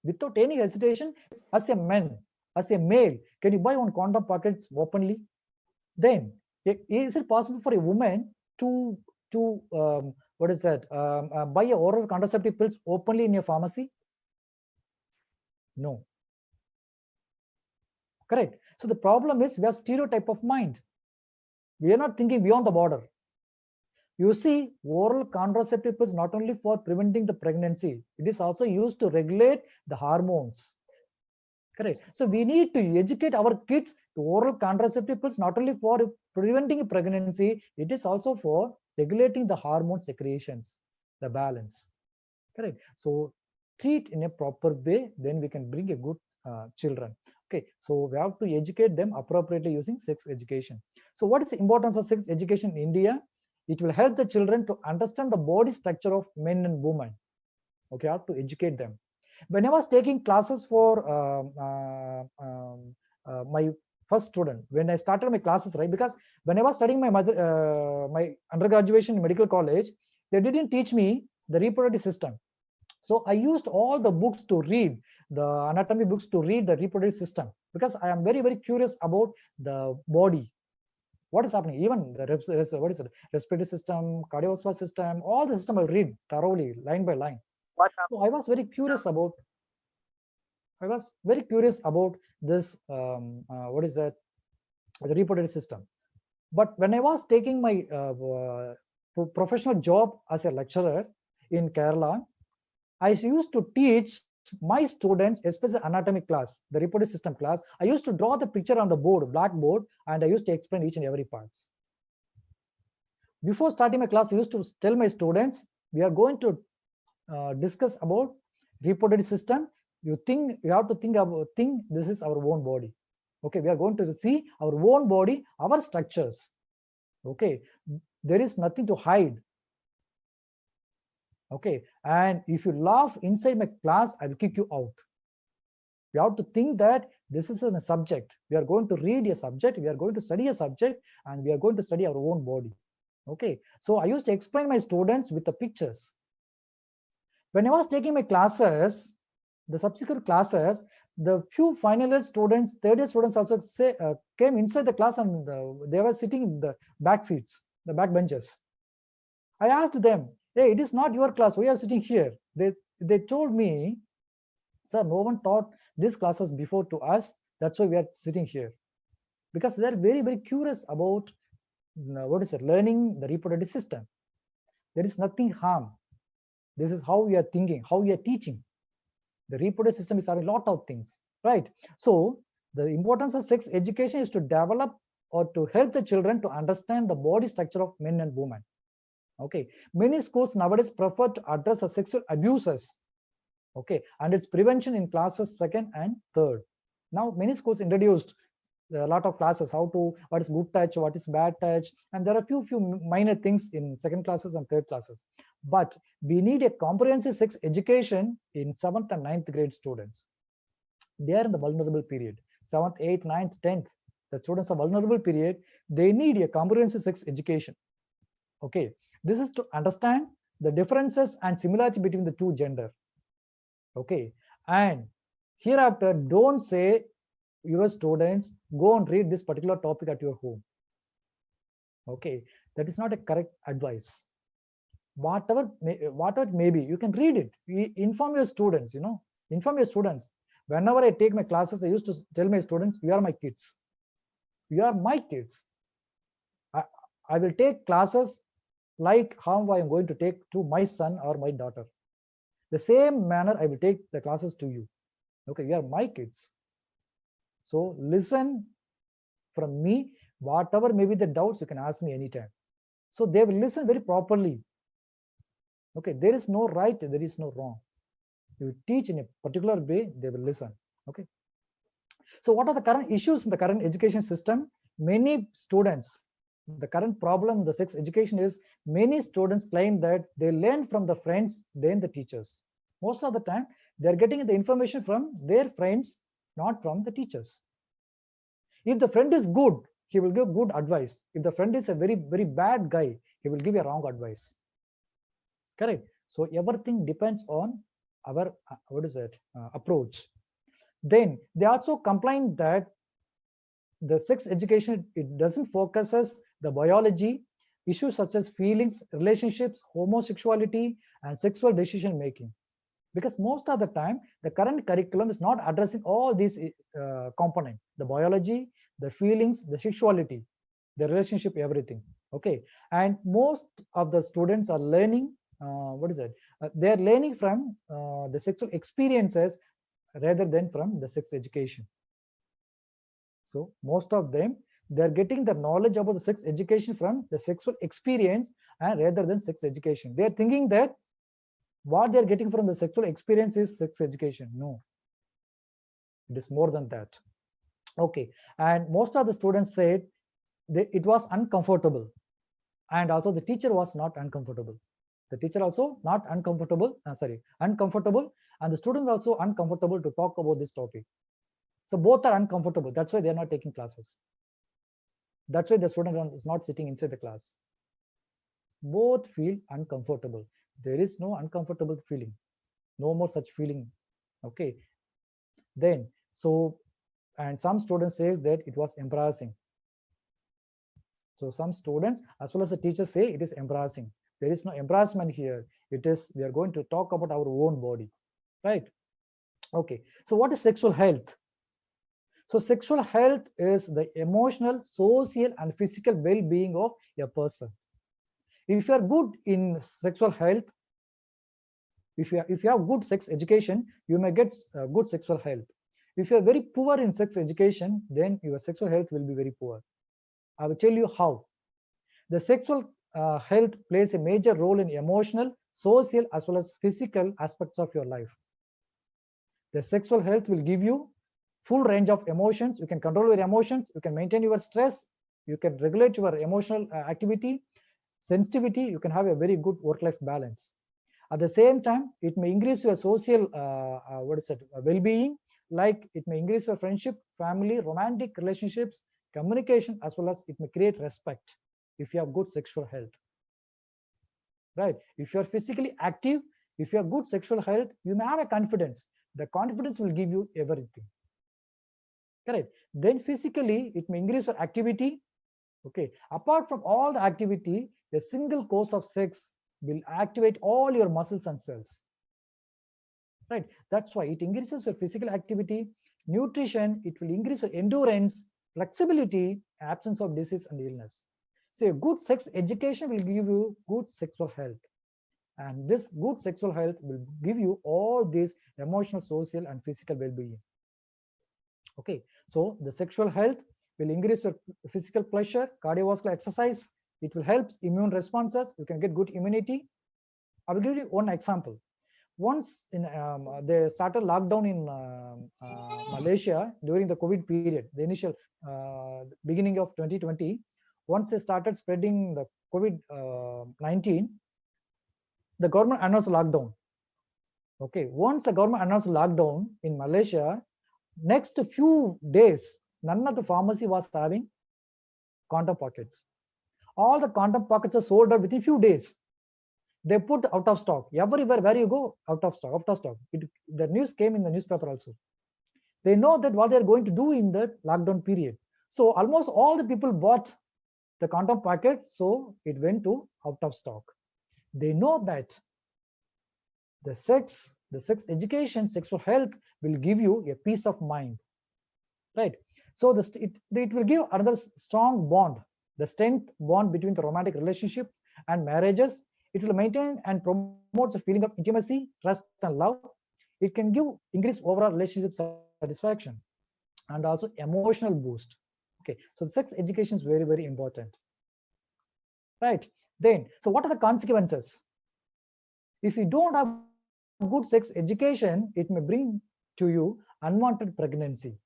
without any hesitation. As a man, as a male, can you buy one condom packets openly? Then is it possible for a woman to buy a oral contraceptive pills openly in a pharmacy? No. Correct. So the problem is we have stereotype of mind. We are not thinking beyond the border. You see, oral contraceptive pills not only for preventing the pregnancy, it is also used to regulate the hormones. Correct. So we need to educate our kids to oral contraceptive pills not only for preventing pregnancy, it is also for regulating the hormone secretions, the balance. Correct. So treat in a proper way, then we can bring a good children. Okay, so we have to educate them appropriately using sex education. So what is the importance of sex education in India? It will help the children to understand the body structure of men and women. Okay, I have to educate them. When I was taking classes for my first student, when I started my classes, right? Because when I was studying my undergraduate in medical college, they didn't teach me the reproductive system. So I used all the books to read, the anatomy books to read the reproductive system, because I am very curious about the body. What is happening? Even the respiratory system, cardiovascular system, all the system I read thoroughly, line by line. So I was very curious about. This. The reproductive system. But when I was taking my professional job as a lecturer in Kerala, I used to teach my students, especially anatomy class, the reproductive system class. I used to draw the picture on the board, blackboard, and I used to explain each and every parts. Before starting my class, I used to tell my students, we are going to discuss about reproductive system. You have to think this is our own body. Okay, we are going to see our own body, our structures. Okay, there is nothing to hide. Okay, and if you laugh inside my class, I will kick you out. You have to think that this is a subject. We are going to read a subject, we are going to study a subject, and we are going to study our own body. Okay, so I used to explain my students with the pictures. When I was taking my classes, the subsequent classes, the few final year students, third year students also came inside the class, and they were sitting in the back seats, the back benches. I asked them, hey, it is not your class, we are sitting here. They told me, sir, no one taught these classes before to us, that's why we are sitting here. Because they're very curious about learning the reproductive system. There is nothing harm. This is how we are thinking, how we are teaching. The reproductive system is having a lot of things, right? So the importance of sex education is to develop or to help the children to understand the body structure of men and women. Okay, many schools nowadays prefer to address the sexual abuses, okay, and its prevention in classes 2nd and 3rd. Now many schools introduced a lot of classes, what is good touch, what is bad touch, and there are few minor things in 2nd classes and 3rd classes. But we need a comprehensive sex education in 7th and 9th grade students. They are in the vulnerable period. 7th, 8th, 9th, 10th, the students are vulnerable period. They need a comprehensive sex education. Okay, this is to understand the differences and similarity between the two gender. Okay, and Hereafter, don't say your students go and read this particular topic at your home. Okay, that is not a correct advice. Whatever it may be, you can read it. Inform your students. Inform your students. Whenever I take my classes, I used to tell my students, you are my kids. You are my kids. I will take classes like how I am going to take to my son or my daughter. The same manner I will take the classes to you. Okay, you are my kids. So listen from me. Whatever may be the doubts, you can ask me anytime. So they will listen very properly. Okay, there is no right, there is no wrong. You teach in a particular way, they will listen. Okay. So what are the current issues in the current education system? Many students, the current problem in the sex education is many students claim that they learn from the friends, then the teachers. Most of the time, they're getting the information from their friends, not from the teachers. If the friend is good, he will give good advice. If the friend is a very, very bad guy, he will give a wrong advice. Correct. So everything depends on our approach. Then they also complain that the sex education, it doesn't focuses the biology issues such as feelings, relationships, homosexuality, and sexual decision making. Because most of the time, the current curriculum is not addressing all these components: the biology, the feelings, the sexuality, the relationship, everything. Okay, and most of the students are learning. They are learning from the sexual experiences rather than from the sex education. So most of them, they're getting the knowledge about the sex education from the sexual experience and rather than sex education. They're thinking that what they're getting from the sexual experience is sex education. No, it is more than that. Okay, and most of the students said it was uncomfortable, and also the teacher was not uncomfortable. The teacher also not uncomfortable, uncomfortable, and the students also uncomfortable to talk about this topic. So both are uncomfortable. That's why they're not taking classes. That's why the student is not sitting inside the class. Both feel uncomfortable. There is no uncomfortable feeling. No more such feeling. Okay. Then, and some students say that it was embarrassing. So some students as well as the teachers say it is embarrassing. There is no embarrassment here. It is, we are going to talk about our own body, right? Okay. So what is sexual health? So sexual health is the emotional, social, and physical well-being of a person. If you are good in sexual health, if you have good sex education, you may get good sexual health. If you are very poor in sex education, then your sexual health will be very poor. I will tell you how. The sexual health plays a major role in emotional, social, as well as physical aspects of your life. The sexual health will give you full range of emotions. You can control your emotions. You can maintain your stress. You can regulate your emotional activity, sensitivity. You can have a very good work-life balance. At the same time, it may increase your social well-being. Like it may increase your friendship, family, romantic relationships, communication, as well as it may create respect if you have good sexual health. Right? If you are physically active, if you have good sexual health, you may have a confidence. The confidence will give you everything. Correct. Then physically, it may increase your activity. Okay. Apart from all the activity, a single course of sex will activate all your muscles and cells. Right. That's why it increases your physical activity. Nutrition, it will increase your endurance, flexibility, absence of disease and illness. So a good sex education will give you good sexual health. And this good sexual health will give you all these emotional, social, and physical well-being. Okay, so the sexual health will increase your physical pleasure, cardiovascular exercise. It will help immune responses. You can get good immunity. I will give you one example. Once they started lockdown in Malaysia during the COVID period, the initial beginning of 2020. Once they started spreading the COVID-19, the government announced lockdown. Okay, once the government announced lockdown in Malaysia, next few days, none of the pharmacy was having condom pockets. All the condom pockets are sold out within few days. They put out of stock everywhere. Where you go, out of stock, out of stock. The news came in the newspaper also. They know that what they're going to do in the lockdown period. So almost all the people bought the condom packet, so it went to out of stock. They know that the sex education, sexual health will give you a peace of mind, right? So it will give another strong bond, the strength bond between the romantic relationship and marriages. It will maintain and promotes a feeling of intimacy, trust, and love. It can give increased overall relationship satisfaction and also emotional boost. Okay, so sex education is very, very important, right? Then, so what are the consequences? If you don't have good sex education, it may bring to you unwanted pregnancy.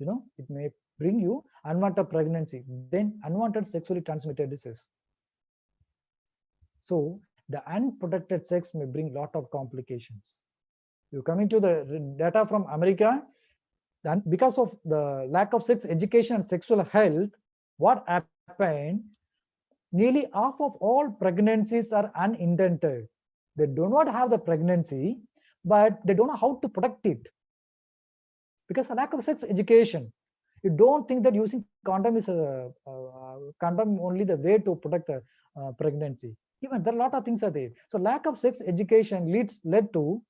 It may bring you unwanted pregnancy, then unwanted sexually transmitted disease. So the unprotected sex may bring lot of complications. You come into the data from America, then because of the lack of sex education and sexual health, what happened? Nearly half of all pregnancies are unintended. They do not have the pregnancy, but they don't know how to protect it because of lack of sex education. You don't think that using condom is condom only the way to protect a pregnancy. Even there are a lot of things are there. So lack of sex education led to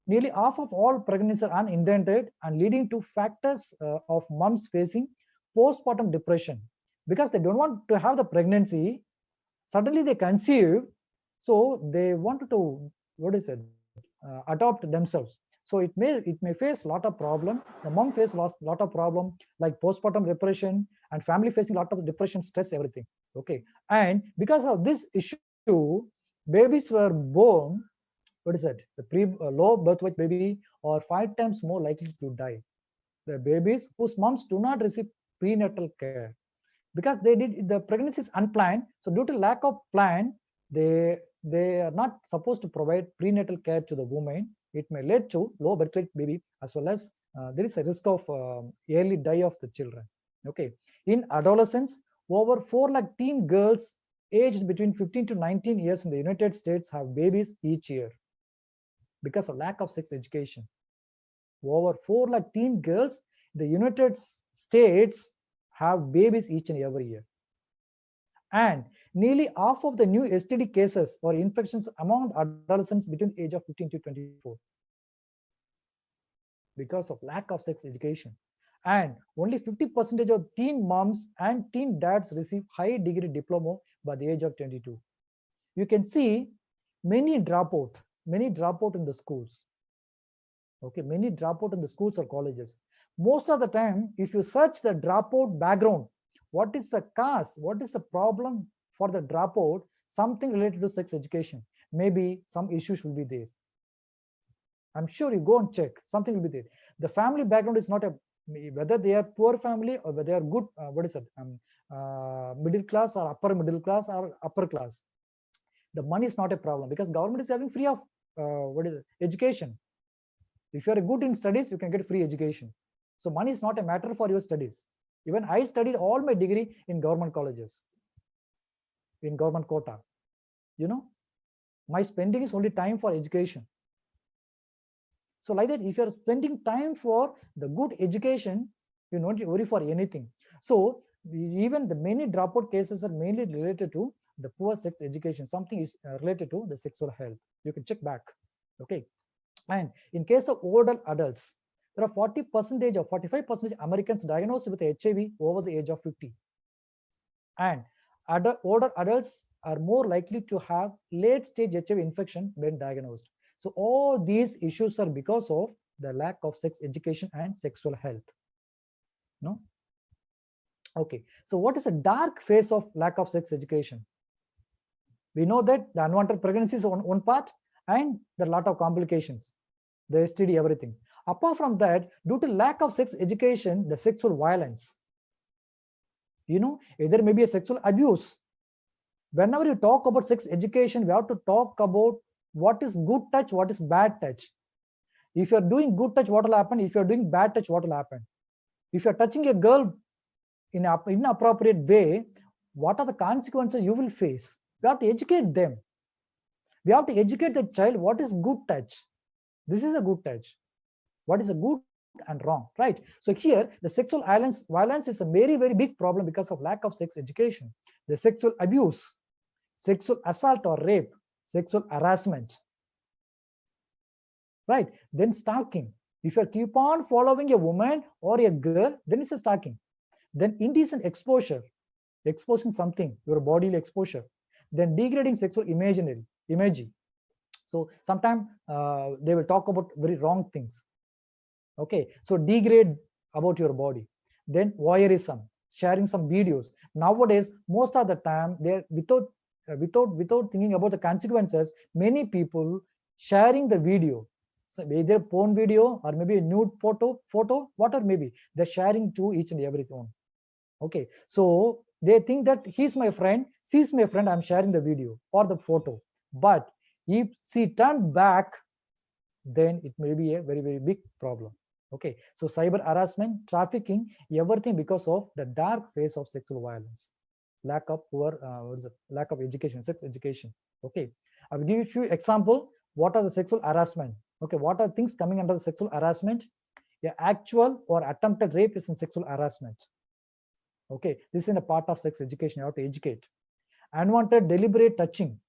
nearly half of all pregnancies are unintended and leading to factors of moms facing postpartum depression because they don't want to have the pregnancy. Suddenly they conceive, so they wanted to adopt themselves. So it may face a lot of problem. The mom face lot of problem like postpartum depression and family facing a lot of depression, stress, everything. Okay, and because of this issue, babies were born, the low birth weight baby are 5 times more likely to die. The babies whose moms do not receive prenatal care because the pregnancy is unplanned. So due to lack of plan, they are not supposed to provide prenatal care to the woman. It may lead to low birth weight baby, as well as there is a risk of early die of the children. Okay, in adolescence, over 4 lakh teen girls aged between 15 to 19 years in the United States have babies each year because of lack of sex education. Over 4 lakh teen girls in the United States have babies each and every year. And nearly half of the new STD cases or infections among adolescents between the age of 15 to 24 because of lack of sex education. And only 50% of teen moms and teen dads receive high degree diploma by the age of 22. You can see many dropout in the schools. Okay, many dropout in the schools or colleges. Most of the time, if you search the dropout background, what is the cause, what is the problem for the dropout, something related to sex education. Maybe some issues will be there. I'm sure you go and check, something will be there. The family background is not whether they are poor family or whether they are good, middle class or upper middle class or upper class. The money is not a problem because government is having free of education. If you are good in studies, you can get free education. So money is not a matter for your studies. Even I studied all my degree in government colleges, in government quota. My spending is only time for education. So like that, if you are spending time for the good education, you don't worry for anything. So even the many dropout cases are mainly related to the poor sex education. Something is related to the sexual health. You can check back. Okay. And in case of older adults, there are 40% or 45% Americans diagnosed with HIV over the age of 50. And older adults are more likely to have late stage HIV infection when diagnosed. So all these issues are because of the lack of sex education and sexual health. No? Okay. So what is a dark phase of lack of sex education? We know that the unwanted pregnancy is one part and there are a lot of complications, the STD, everything. Apart from that, due to lack of sex education, the sexual violence, either maybe a sexual abuse. Whenever you talk about sex education, we have to talk about what is good touch, what is bad touch. If you're doing good touch, what will happen? If you're doing bad touch, what will happen? If you're touching a girl in an inappropriate way, what are the consequences you will face? We have to educate them. We have to educate the child what is good touch. This is a good touch. What is a good and wrong, right? So here the sexual violence is a very big problem because of lack of sex education. The sexual abuse, sexual assault or rape, sexual harassment, right? Then stalking. If you keep on following a woman or a girl, then it's a stalking. Then indecent exposure, exposing something, your bodily exposure. Then degrading sexual imaging. So sometimes they will talk about very wrong things. Okay, so degrade about your body. Then voyeurism, sharing some videos. Nowadays, most of the time, they're without thinking about the consequences. Many people sharing the video, so either porn video or maybe a nude photo, whatever maybe, they're sharing to each and every one. Okay, so they think that he's my friend, she's my friend, I'm sharing the video or the photo. But if she turned back, then it may be a very big problem. Okay, so cyber harassment, trafficking, everything because of the dark phase of sexual violence, lack of lack of education, sex education. Okay, I will give you a few example. What are the sexual harassment? Okay, what are things coming under the sexual harassment? Yeah, actual or attempted rape is in sexual harassment. Okay, this is a part of sex education. You have to educate. Unwanted deliberate touching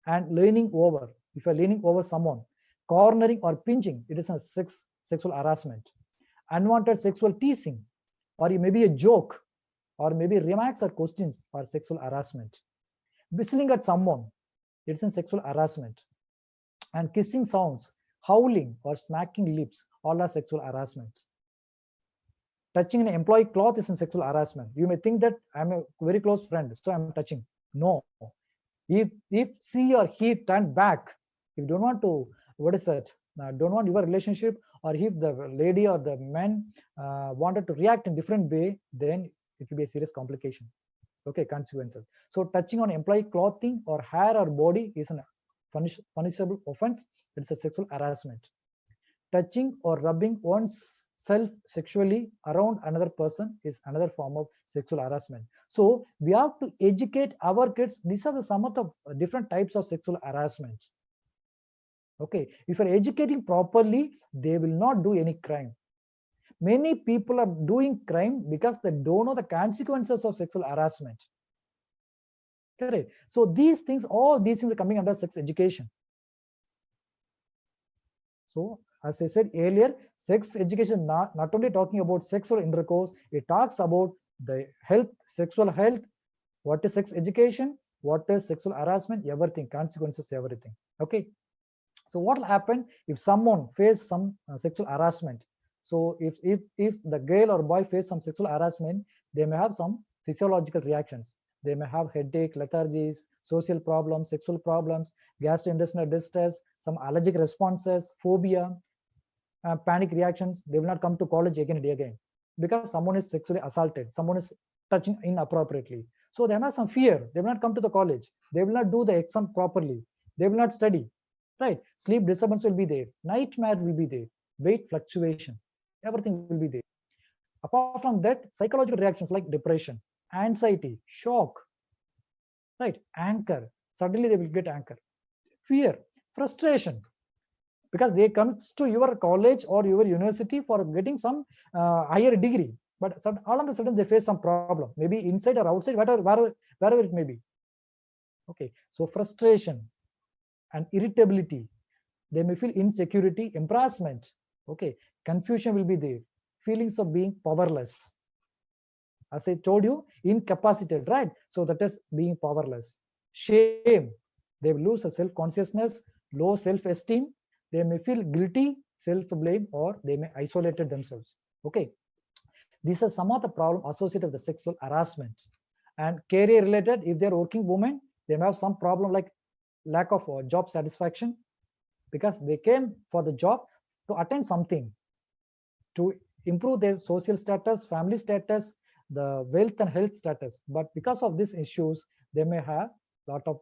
and leaning over. If you're leaning over someone, cornering or pinching, it is a sexual harassment. Unwanted sexual teasing, or it may be a joke, or maybe remarks or questions, or sexual harassment. Whistling at someone, it's a sexual harassment. And kissing sounds, howling or smacking lips, all are sexual harassment. Touching an employee cloth is in sexual harassment. You may think that I'm a very close friend, so I'm touching. No. If she or he turned back, if you don't want to, what is that? Don't want your relationship, or if the lady or the man wanted to react in different way, then it will be a serious complication. Okay, consequences. So touching on employee clothing or hair or body is a punishable offense. It's a sexual harassment. Touching or rubbing oneself sexually around another person is another form of sexual harassment. So we have to educate our kids. These are some of the different types of sexual harassment. Okay, if you're educating properly, they will not do any crime. Many people are doing crime because they don't know the consequences of sexual harassment. Correct. So these things, all these things are coming under sex education. So as I said earlier, sex education not only talking about sexual intercourse, it talks about the health, sexual health, what is sex education, what is sexual harassment, everything, consequences, everything. Okay. So what will happen if someone faces some sexual harassment? So if the girl or boy face some sexual harassment, they may have some physiological reactions. They may have headache, lethargies, social problems, sexual problems, gastrointestinal distress, some allergic responses, phobia, panic reactions. They will not come to college again and again because someone is sexually assaulted, someone is touching inappropriately. So they have some fear. They will not come to the college. They will not do the exam properly. They will not study. Right? Sleep disturbance will be there. Nightmare will be there. Weight fluctuation. Everything will be there. Apart from that, psychological reactions like depression, anxiety, shock, right? Anger. Suddenly they will get anger. Fear, frustration, because they come to your college or your university for getting some higher degree, but all of a sudden they face some problem, maybe inside or outside, wherever it may be. Okay, so frustration and irritability. They may feel insecurity, embarrassment. Okay, confusion will be there. Feelings of being powerless. As I told you, incapacitated, right? So that is being powerless. Shame. They will lose a self-consciousness, low self-esteem. They may feel guilty, self-blame, or they may isolate themselves. Okay. These are some of the problems associated with the sexual harassment. And career-related, if they're working women, they may have some problem like lack of job satisfaction, because they came for the job to attain something, to improve their social status, family status, the wealth and health status. But because of these issues, they may have a lot of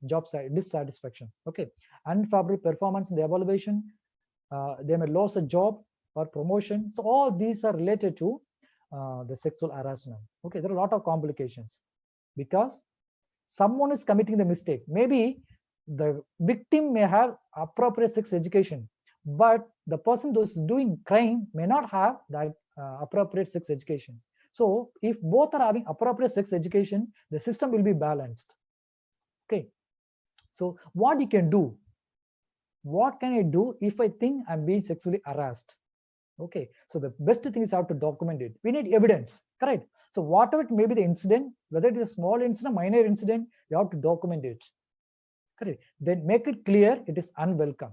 job dissatisfaction. Okay, unfavorable performance in the evaluation, they may lose a job or promotion. So all these are related to the sexual harassment. Okay, there are a lot of complications because someone is committing the mistake. Maybe the victim may have appropriate sex education, but the person who's doing crime may not have that appropriate sex education. So if both are having appropriate sex education, the system will be balanced. Okay, so what you can do, what can I do if I think I'm being sexually harassed? Okay, so the best thing is how to document it. We need evidence, correct? So whatever it may be the incident, whether it is a small incident, minor incident, you have to document it, correct? Then make it clear it is unwelcome.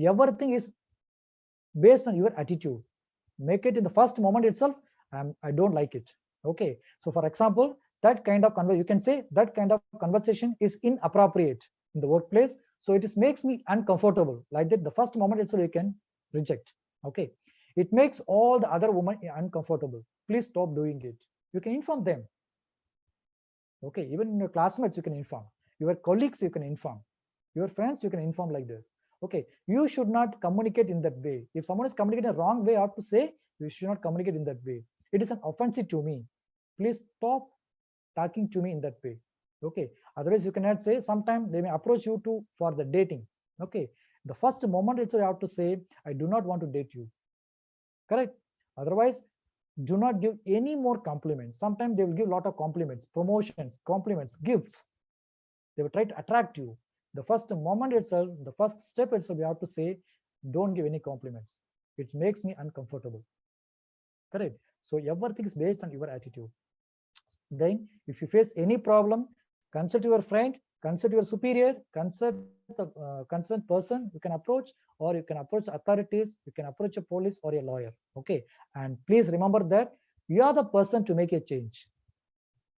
Everything is based on your attitude. Make it in the first moment itself, I don't like it. Okay, so for example, that kind of you can say that kind of conversation is inappropriate in the workplace, so it is makes me uncomfortable. Like that, the first moment itself you can reject. Okay, it makes all the other women uncomfortable. Please stop doing it. You can inform them. Okay, even in your classmates you can inform, your colleagues you can inform, your friends you can inform like this. Okay, you should not communicate in that way. If someone is communicating a wrong way, I have to say you should not communicate in that way. It is an offensive to me. Please stop talking to me in that way. Okay, otherwise you cannot say. Sometimes they may approach you to for the dating. Okay, the first moment itself you have to say, I do not want to date you, correct? Otherwise, do not give any more compliments. Sometimes they will give a lot of compliments, promotions, compliments, gifts. They will try to attract you. The first moment itself, the first step itself, you have to say, don't give any compliments. It makes me uncomfortable. Correct? So everything is based on your attitude. Then if you face any problem, consult your friend, consult your superior, consult the concerned person you can approach, or you can approach authorities, you can approach a police or a lawyer. Okay, and please remember that you are the person to make a change.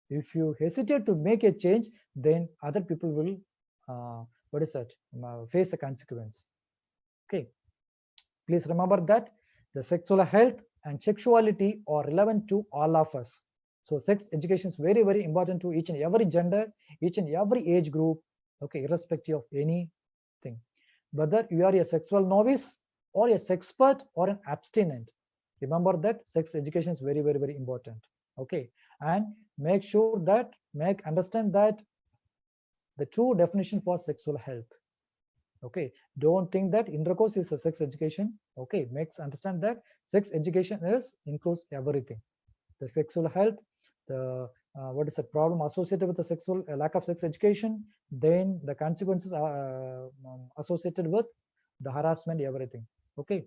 If you hesitate to make a change, then other people will face the consequence. Okay, please remember that the sexual health and sexuality are relevant to all of us. So sex education is very, very important to each and every gender, each and every age group. Okay, irrespective of anything, whether you are a sexual novice or a sexpert or an abstinent, remember that sex education is very, very, very important. Okay, and make sure that understand that the true definition for sexual health. Okay, don't think that intercourse is a sex education. Okay, makes understand that sex education is includes everything. The sexual health, the what is the problem associated with the sexual lack of sex education, then the consequences are associated with the harassment, everything. Okay,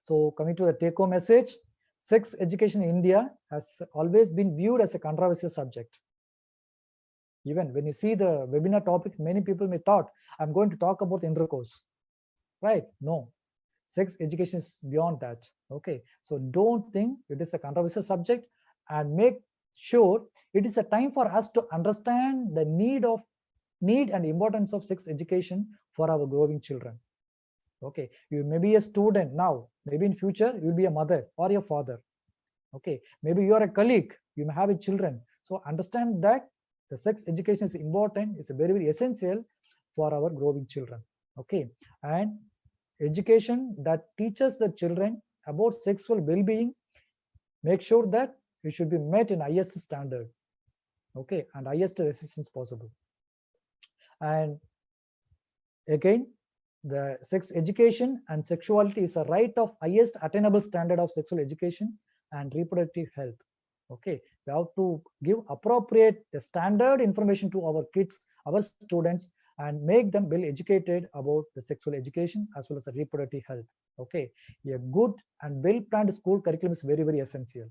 so coming to the take-home message, sex education in India has always been viewed as a controversial subject. Even when you see the webinar topic, many people may thought I'm going to talk about intercourse, right? No, sex education is beyond that. Okay, so don't think it is a controversial subject, and make sure it is a time for us to understand the need and importance of sex education for our growing children. Okay, you may be a student now, maybe in future you'll be a mother or a father. Okay, maybe you are a colleague, you may have a children. So understand that the sex education is important, it's very, very essential for our growing children. Okay, and education that teaches the children about sexual well-being, make sure that it should be met in highest standard. Okay, and highest resistance possible. And again, the sex education and sexuality is a right of highest attainable standard of sexual education and reproductive health. Okay, we have to give appropriate standard information to our kids, our students, and make them well educated about the sexual education as well as the reproductive health. Okay, a good and well planned school curriculum is very, very essential.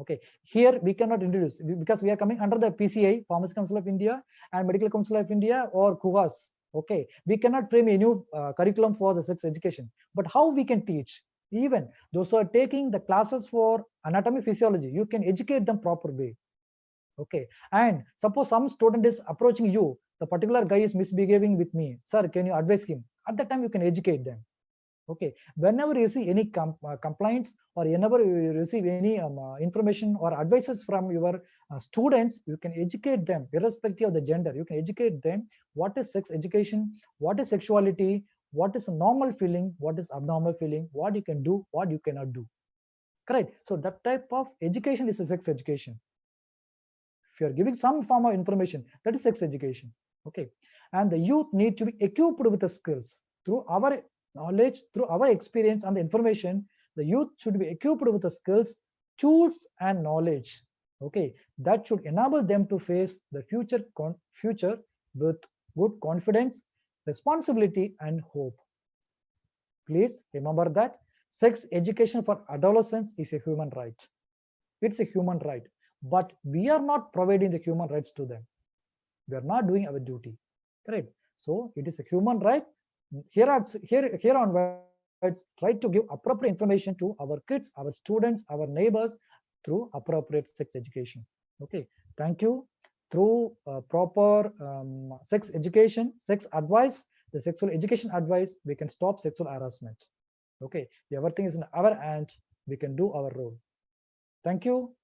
Okay, here we cannot introduce, because we are coming under the PCI, Pharmacy Council of India, and Medical Council of India, or KUHAS. Okay, we cannot frame a new curriculum for the sex education, but how we can teach? Even those who are taking the classes for anatomy, physiology, you can educate them proper way. Okay, and suppose some student is approaching you, the particular guy is misbehaving with me, sir, can you advise him? At that time you can educate them. Okay, whenever you see any complaints, or whenever you receive any information or advices from your students, you can educate them irrespective of the gender. You can educate them what is sex education, what is sexuality, what is a normal feeling, what is abnormal feeling, what you can do, what you cannot do. Correct? So that type of education is a sex education. If you are giving some form of information, that is sex education. Okay, and the youth need to be equipped with the skills through our knowledge, through our experience and the information, the youth should be equipped with the skills, tools, and knowledge. Okay, that should enable them to face the future with good confidence, responsibility, and hope. Please remember that sex education for adolescents is a human right. It's a human right, but we are not providing the human rights to them. We are not doing our duty. Correct. So it is a human right. Here onwards, try to give appropriate information to our kids, our students, our neighbors through appropriate sex education. Okay. Thank you. Through proper sex education, sex advice, the sexual education advice, we can stop sexual harassment. Okay. Everything is in our hand. We can do our role. Thank you.